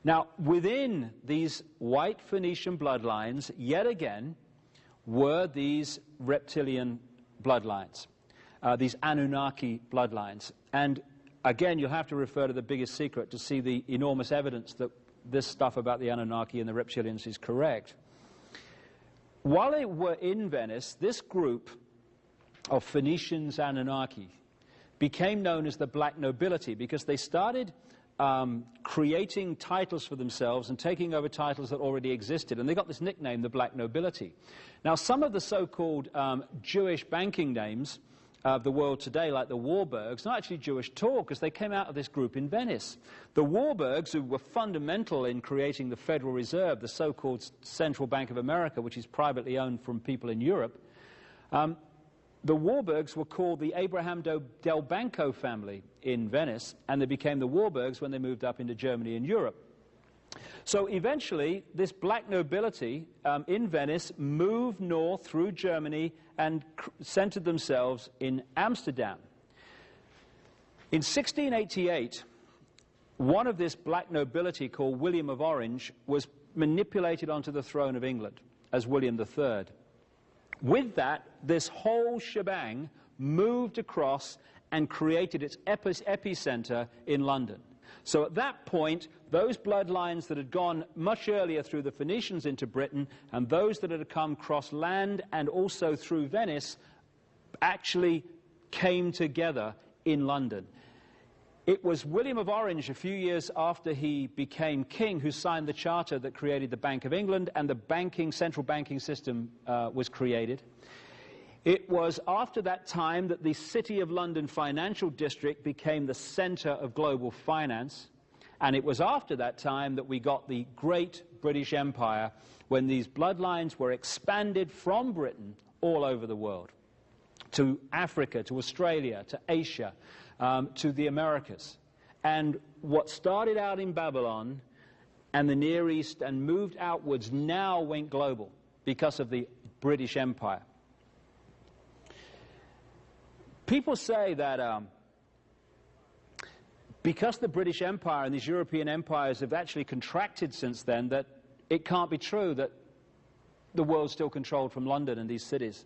Now, within these white Phoenician bloodlines, yet again, were these reptilian bloodlines, these Anunnaki bloodlines. And again, you'll have to refer to The Biggest Secret to see the enormous evidence that this stuff about the Anunnaki and the reptilians is correct. While they were in Venice, this group of Phoenicians Anunnaki became known as the Black Nobility because they started creating titles for themselves and taking over titles that already existed, and they got this nickname, the Black Nobility. Now, some of the so-called Jewish banking names of the world today, like the Warburgs, not actually Jewish at all, because they came out of this group in Venice. The Warburgs, who were fundamental in creating the Federal Reserve, the so-called Central Bank of America, which is privately owned from people in Europe, the Warburgs were called the Abraham del Banco family in Venice, and they became the Warburgs when they moved up into Germany and Europe. So eventually, this black nobility in Venice moved north through Germany and centered themselves in Amsterdam. In 1688, one of this black nobility called William of Orange was manipulated onto the throne of England as William III. With that, this whole shebang moved across and created its epicenter in London. So at that point, those bloodlines that had gone much earlier through the Phoenicians into Britain and those that had come cross land and also through Venice actually came together in London. It was William of Orange, a few years after he became king, who signed the charter that created the Bank of England, and the central banking system was created. It was after that time that the City of London financial district became the center of global finance, and it was after that time that we got the great British Empire, when these bloodlines were expanded from Britain all over the world. to Africa, to Australia, to Asia, to the Americas. And what started out in Babylon and the Near East and moved outwards now went global because of the British Empire. People say that because the British Empire and these European empires have actually contracted since then, that it can't be true that the world's still controlled from London and these cities.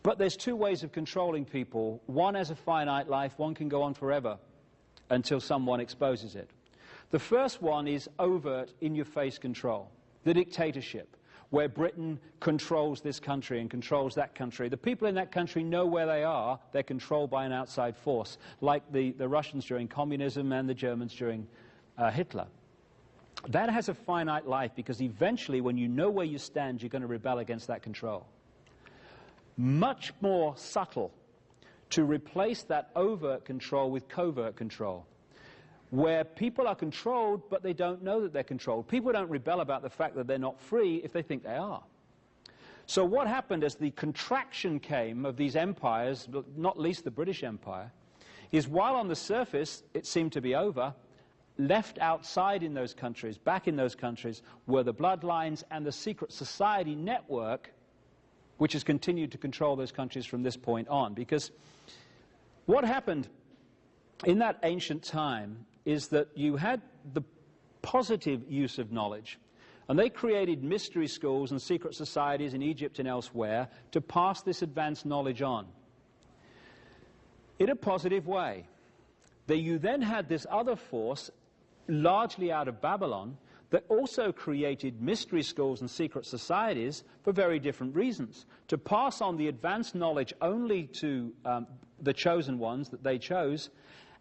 But there's two ways of controlling people. One has a finite life, one can go on forever until someone exposes it. The first one is overt, in-your-face control, the dictatorship, where Britain controls this country and controls that country. The people in that country know where they are. They're controlled by an outside force, like the Russians during communism and the Germans during Hitler. That has a finite life because eventually, when you know where you stand, you're going to rebel against that control. Much more subtle to replace that overt control with covert control, where people are controlled, but they don't know that they're controlled. People don't rebel about the fact that they're not free if they think they are. So what happened as the contraction came of these empires, not least the British Empire, is while on the surface it seemed to be over, left outside in those countries, back in those countries, were the bloodlines and the secret society network, which has continued to control those countries from this point on. Because what happened in that ancient time is that you had the positive use of knowledge, and they created mystery schools and secret societies in Egypt and elsewhere to pass this advanced knowledge on in a positive way. You then had this other force, largely out of Babylon, that also created mystery schools and secret societies for very different reasons, to pass on the advanced knowledge only to the chosen ones that they chose.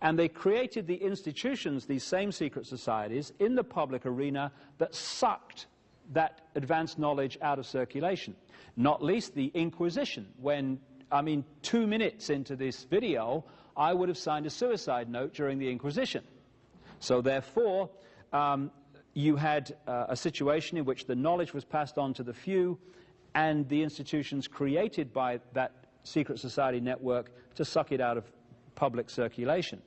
And they created the institutions, these same secret societies, in the public arena that sucked that advanced knowledge out of circulation. Not least the Inquisition. When, 2 minutes into this video, I would have signed a suicide note during the Inquisition. So therefore, you had a situation in which the knowledge was passed on to the few, and the institutions created by that secret society network to suck it out of public circulation.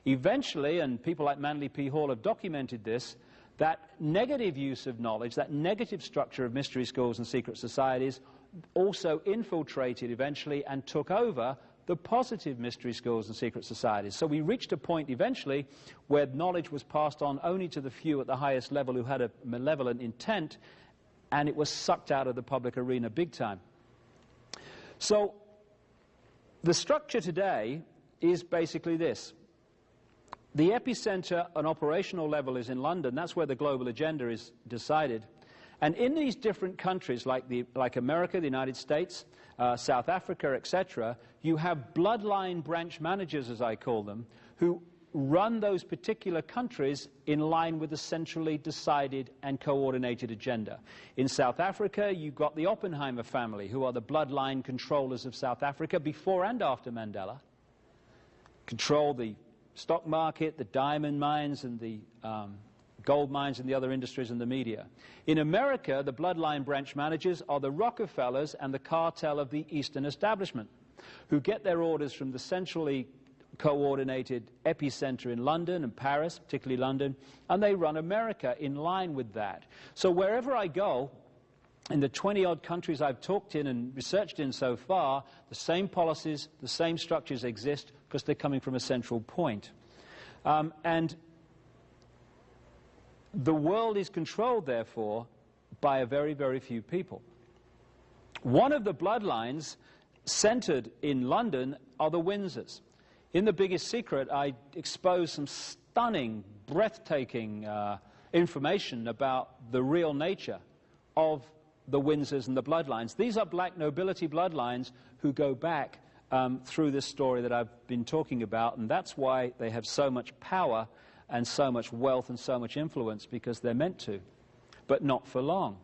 Eventually, and people like Manly P. Hall have documented this, that negative use of knowledge, that negative structure of mystery schools and secret societies also infiltrated eventually and took over the positive mystery schools and secret societies. So we reached a point eventually where knowledge was passed on only to the few at the highest level who had a malevolent intent, and it was sucked out of the public arena big time. So the structure today is basically this. The epicenter on operational level is in London. That's where the global agenda is decided. And in these different countries, like America, the United States, South Africa, etc., you have bloodline branch managers, as I call them, who run those particular countries in line with a centrally decided and coordinated agenda. In South Africa, you've got the Oppenheimer family, who are the bloodline controllers of South Africa before and after Mandela. Control the stock market, the diamond mines, and the gold mines and the other industries and the media. In America, the bloodline branch managers are the Rockefellers and the cartel of the Eastern establishment, who get their orders from the centrally coordinated epicenter in London and Paris, particularly London, and they run America in line with that. So wherever I go, in the 20-odd countries I've talked in and researched in so far, the same policies, the same structures exist because they're coming from a central point. And the world is controlled, therefore, by a very, very few people. One of the bloodlines centered in London are the Windsors. In The Biggest Secret, I expose some stunning, breathtaking information about the real nature of the Windsors and the bloodlines. These are black nobility bloodlines who go back through this story that I've been talking about, and that's why they have so much power and so much wealth and so much influence, because they're meant to, but not for long.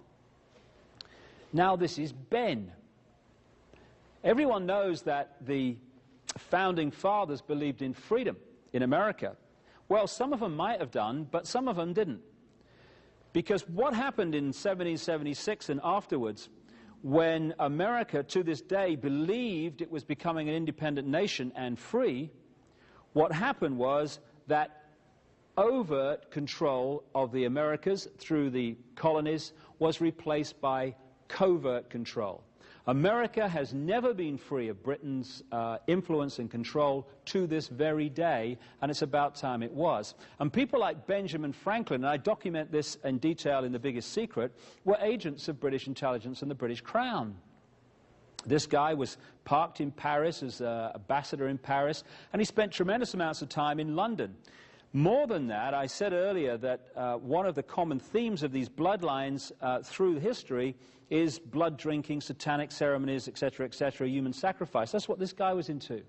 Now this is Ben. Everyone knows that the founding fathers believed in freedom in America. Well, some of them might have done, but some of them didn't. Because what happened in 1776 and afterwards when America, to this day, believed it was becoming an independent nation and free, what happened was that overt control of the Americas through the colonies was replaced by covert control. America has never been free of Britain's influence and control to this very day, and it's about time it was. And people like Benjamin Franklin, and I document this in detail in The Biggest Secret, were agents of British intelligence and the British Crown. This guy was parked in Paris as an ambassador in Paris, and he spent tremendous amounts of time in London. More than that, I said earlier that one of the common themes of these bloodlines through history is blood drinking, satanic ceremonies, etc., human sacrifice. That's what this guy was into.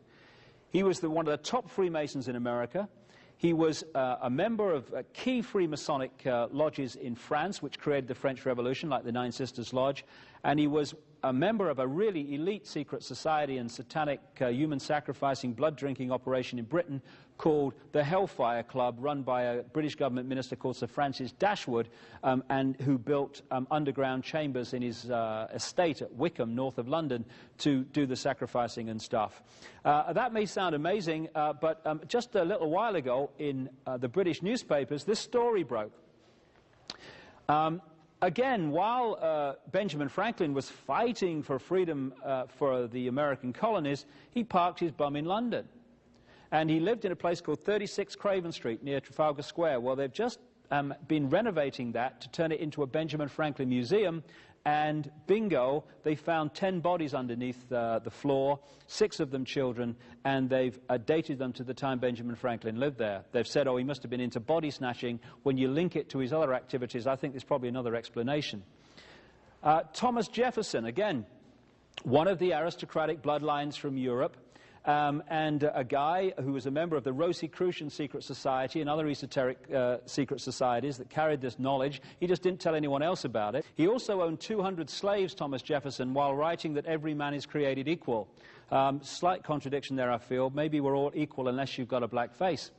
He was one of the top Freemasons in America. He was a member of key Freemasonic lodges in France, which created the French Revolution, like the Nine Sisters Lodge. And he was a member of a really elite secret society and satanic human sacrificing, blood drinking operation in Britain called the Hellfire Club, run by a British government minister called Sir Francis Dashwood, and who built underground chambers in his estate at Wickham, north of London, to do the sacrificing and stuff. That may sound amazing, but just a little while ago in the British newspapers, this story broke. Again, while Benjamin Franklin was fighting for freedom for the American colonies, he parked his bum in London. And he lived in a place called 36 Craven Street near Trafalgar Square. Well, they've just been renovating that to turn it into a Benjamin Franklin museum. And bingo, they found 10 bodies underneath the floor, 6 of them children, and they've dated them to the time Benjamin Franklin lived there. They've said, oh, he must have been into body snatching. When you link it to his other activities, I think there's probably another explanation. Thomas Jefferson, again, one of the aristocratic bloodlines from Europe, and a guy who was a member of the Rosicrucian secret society and other esoteric secret societies that carried this knowledge. He just didn't tell anyone else about it. He also owned 200 slaves, Thomas Jefferson, while writing that every man is created equal. Slight contradiction there, I feel. Maybe we're all equal unless you've got a black face.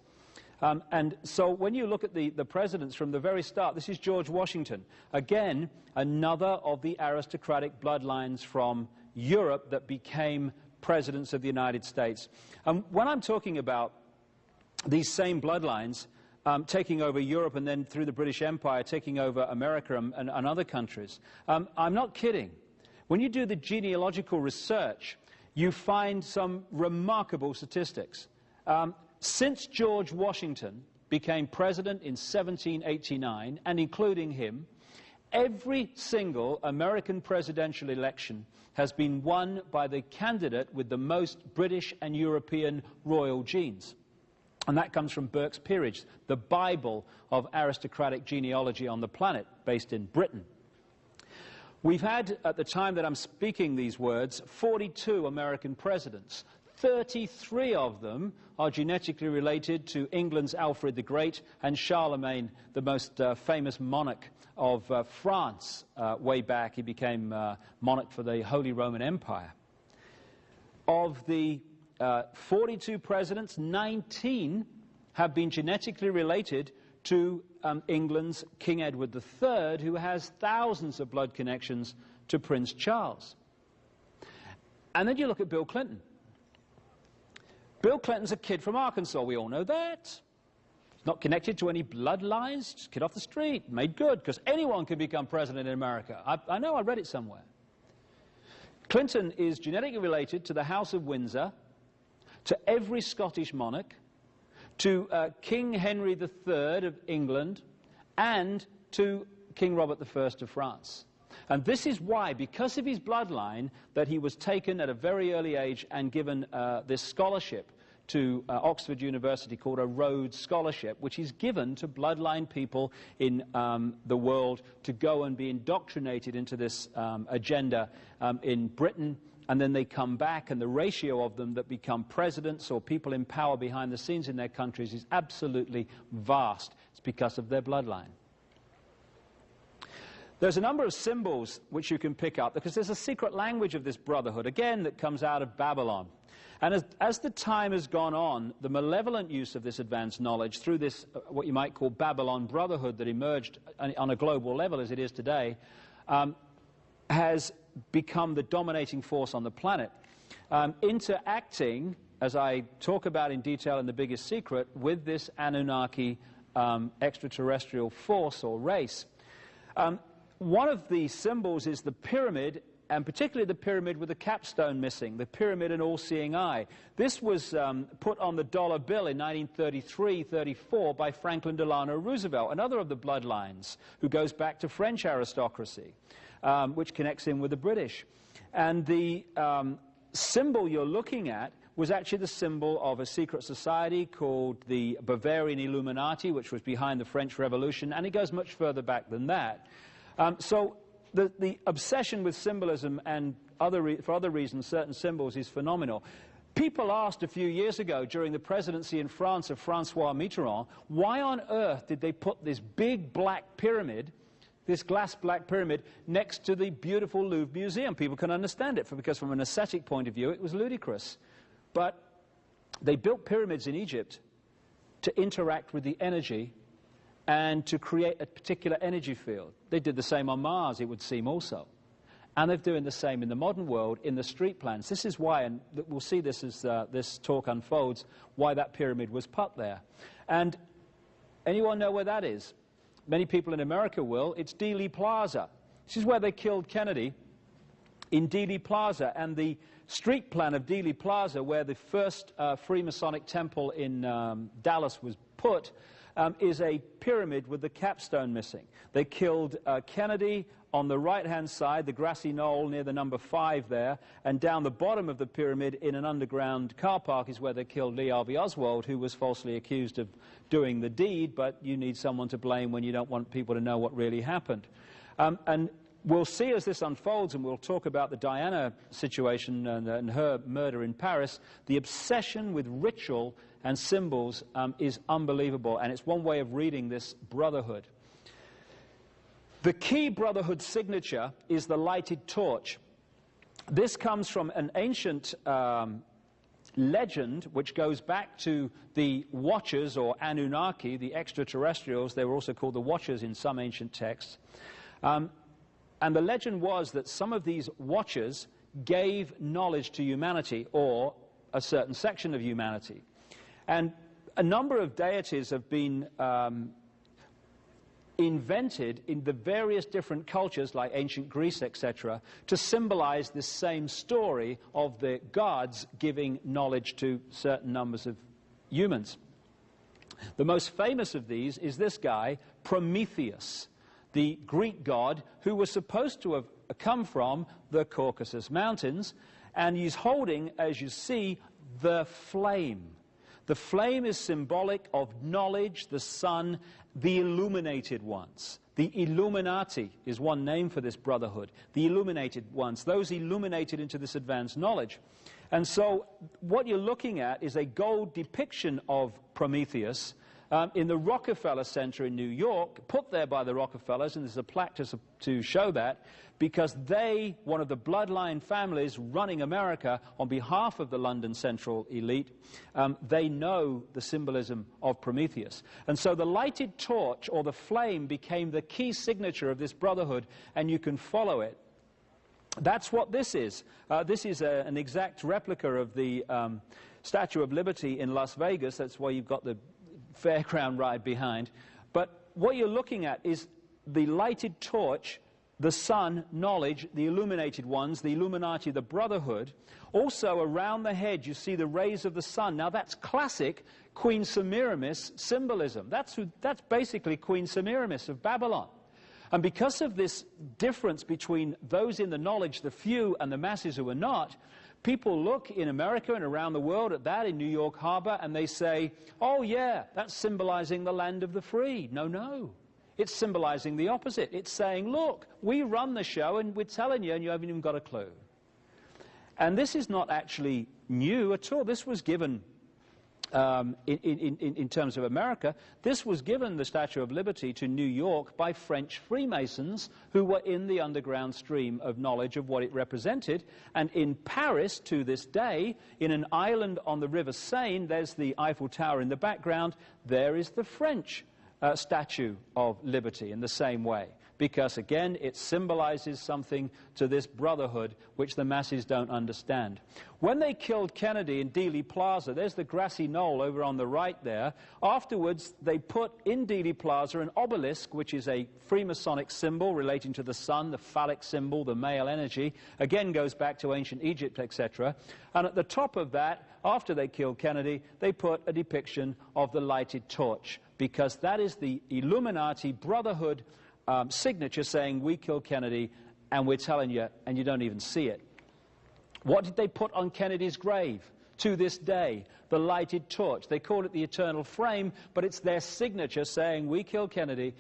And so when you look at the presidents from the very start, this is George Washington. Again, another of the aristocratic bloodlines from Europe that became presidents of the United States. When I'm talking about these same bloodlines taking over Europe and then through the British Empire taking over America and other countries, I'm not kidding. When you do the genealogical research, you find some remarkable statistics. Since George Washington became president in 1789, and including him, every single American presidential election has been won by the candidate with the most British and European royal genes. And that comes from Burke's Peerage, the Bible of aristocratic genealogy on the planet, based in Britain. We've had, at the time that I'm speaking these words, 42 American presidents. 33 of them are genetically related to England's Alfred the Great and Charlemagne, the most famous monarch of France. Way back, he became monarch for the Holy Roman Empire. Of the 42 presidents, 19 have been genetically related to England's King Edward III, who has thousands of blood connections to Prince Charles. And then you look at Bill Clinton. Bill Clinton's a kid from Arkansas, we all know that. He's not connected to any bloodlines, just a kid off the street, made good, because anyone can become president in America. I know, I read it somewhere. Clinton is genetically related to the House of Windsor, to every Scottish monarch, to King Henry III of England, and to King Robert I of France. And this is why, because of his bloodline, that he was taken at a very early age and given this scholarship to Oxford University called a Rhodes Scholarship, which is given to bloodline people in the world to go and be indoctrinated into this agenda in Britain, and then they come back, and the ratio of them that become presidents or people in power behind the scenes in their countries is absolutely vast. It's because of their bloodline. There's a number of symbols which you can pick up, because there's a secret language of this brotherhood, again, that comes out of Babylon. And as the time has gone on, the malevolent use of this advanced knowledge through this, what you might call Babylon Brotherhood that emerged on a global level as it is today, has become the dominating force on the planet, interacting, as I talk about in detail in The Biggest Secret, with this Anunnaki extraterrestrial force or race. One of the symbols is the pyramid, and particularly the pyramid with the capstone missing, the pyramid and all-seeing eye. This was put on the dollar bill in 1933-34 by Franklin Delano Roosevelt, another of the bloodlines, who goes back to French aristocracy, which connects in with the British. And the symbol you're looking at was actually the symbol of a secret society called the Bavarian Illuminati, which was behind the French Revolution, and it goes much further back than that. So the obsession with symbolism and for other reasons, certain symbols, is phenomenal. People asked a few years ago during the presidency in France of François Mitterrand, why on earth did they put this big black pyramid, this glass black pyramid, next to the beautiful Louvre Museum? People can understand it, because from an aesthetic point of view, it was ludicrous. But they built pyramids in Egypt to interact with the energy and to create a particular energy field. They did the same on Mars, it would seem, also. And they're doing the same in the modern world, in the street plans. This is why, and we'll see this as this talk unfolds, why that pyramid was put there. And anyone know where that is? Many people in America will. It's Dealey Plaza. This is where they killed Kennedy, in Dealey Plaza. And the street plan of Dealey Plaza, where the first Freemasonic temple in Dallas was put, is a pyramid with the capstone missing. They killed Kennedy on the right-hand side, the grassy knoll near the number 5 there, and down the bottom of the pyramid in an underground car park is where they killed Lee Harvey Oswald, who was falsely accused of doing the deed, but you need someone to blame when you don't want people to know what really happened. And we'll see as this unfolds, and we'll talk about the Diana situation and her murder in Paris, the obsession with ritual and symbols is unbelievable, and it's one way of reading this brotherhood. The key brotherhood signature is the lighted torch. This comes from an ancient legend which goes back to the Watchers, or Anunnaki, the extraterrestrials. They were also called the Watchers in some ancient texts. And the legend was that some of these Watchers gave knowledge to humanity, or a certain section of humanity. And a number of deities have been invented in the various different cultures, like ancient Greece, etc., to symbolize this same story of the gods giving knowledge to certain numbers of humans. The most famous of these is this guy, Prometheus, the Greek god who was supposed to have come from the Caucasus Mountains, and he's holding, as you see, the flame. The flame is symbolic of knowledge, the sun, the illuminated ones. The Illuminati is one name for this brotherhood. The illuminated ones, those illuminated into this advanced knowledge. And so what you're looking at is a gold depiction of Prometheus in the Rockefeller Center in New York, put there by the Rockefellers, and there's a plaque to show that, because they, one of the bloodline families running America on behalf of the London Central elite, they know the symbolism of Prometheus. And so the lighted torch, or the flame, became the key signature of this brotherhood, and you can follow it. That's what this is. This is an exact replica of the Statue of Liberty in Las Vegas. That's why you've got the fairground ride behind. But what you're looking at is the lighted torch, the sun, knowledge, the illuminated ones, the Illuminati, the brotherhood. Also around the head you see the rays of the sun. Now that's classic Queen Semiramis symbolism. That's basically Queen Semiramis of Babylon. And because of this difference between those in the knowledge, the few, and the masses who are not, people look in America and around the world at that in New York Harbor, and they say, oh yeah, that's symbolizing the land of the free. No, no. It's symbolizing the opposite. It's saying, look, we run the show and we're telling you, and you haven't even got a clue. And this is not actually new at all. This was given, in terms of America, this was given, the Statue of Liberty, to New York by French Freemasons who were in the underground stream of knowledge of what it represented. And in Paris, to this day, in an island on the River Seine, there's the Eiffel Tower in the background, there is the French Statue of Liberty in the same way, because, again, it symbolizes something to this brotherhood which the masses don't understand. When they killed Kennedy in Dealey Plaza, there's the grassy knoll over on the right there. Afterwards, they put in Dealey Plaza an obelisk, which is a Freemasonic symbol relating to the sun, the phallic symbol, the male energy. Again, goes back to ancient Egypt, etc. And at the top of that, after they killed Kennedy, they put a depiction of the lighted torch, because that is the Illuminati Brotherhood signature saying, we killed Kennedy, and we're telling you, and you don't even see it. What did they put on Kennedy's grave? To this day, the lighted torch. They call it the eternal flame, but it's their signature saying, we killed Kennedy,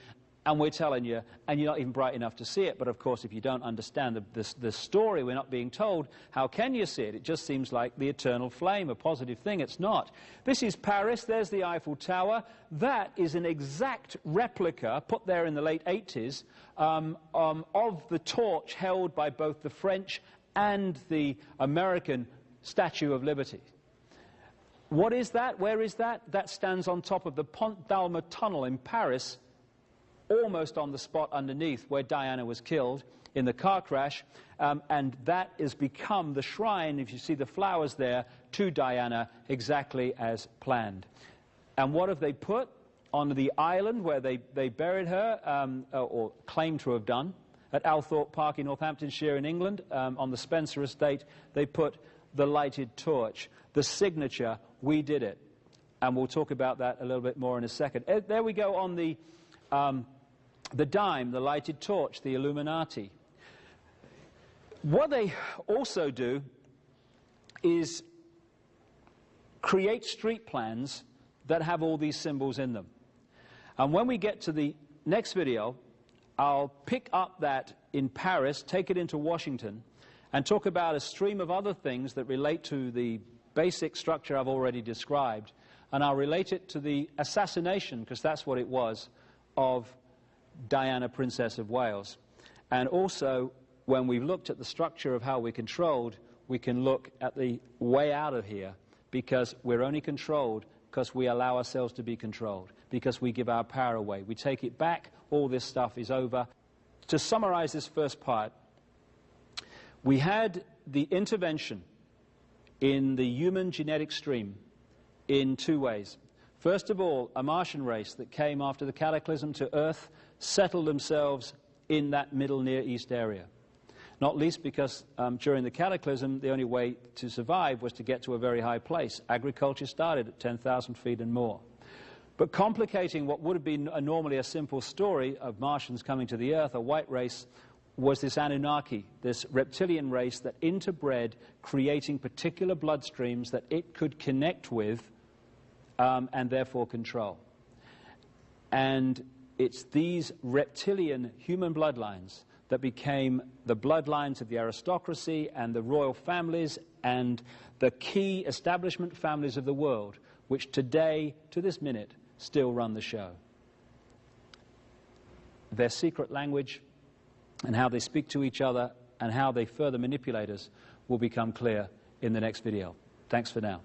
and we're telling you, and you're not even bright enough to see it. But of course, if you don't understand the story, we're not being told, how can you see it? It just seems like the eternal flame, a positive thing. It's not. This is Paris. There's the Eiffel Tower. That is an exact replica, put there in the late 80s, of the torch held by both the French and the American Statue of Liberty. What is that? Where is that? That stands on top of the Pont d'Alma tunnel in Paris, almost on the spot underneath where Diana was killed in the car crash, and that has become the shrine, if you see the flowers there, to Diana, exactly as planned. And what have they put on the island where they buried her, or claimed to have done, at Althorpe Park in Northamptonshire in England, on the Spencer estate? They put the lighted torch, the signature, we did it. And we'll talk about that a little bit more in a second. There we go on the dime, the lighted torch, the Illuminati. What they also do is create street plans that have all these symbols in them. And when we get to the next video, I'll pick up that in Paris, take it into Washington, and talk about a stream of other things that relate to the basic structure I've already described. And I'll relate it to the assassination, because that's what it was, of Diana, Princess of Wales. And also, when we've looked at the structure of how we're controlled, we can look at the way out of here, because we're only controlled because we allow ourselves to be controlled, because we give our power away. We take it back, all this stuff is over. To summarize this first part, we had the intervention in the human genetic stream in two ways. First of all, a Martian race that came after the cataclysm to Earth settled themselves in that Middle Near East area. Not least because during the cataclysm, the only way to survive was to get to a very high place. Agriculture started at 10,000 feet and more. But complicating what would have been normally a simple story of Martians coming to the Earth, a white race, was this Anunnaki, this reptilian race that interbred, creating particular bloodstreams that it could connect with and therefore control. And it's these reptilian human bloodlines that became the bloodlines of the aristocracy and the royal families and the key establishment families of the world, which today, to this minute, still run the show. Their secret language and how they speak to each other and how they further manipulate us will become clear in the next video. Thanks for now.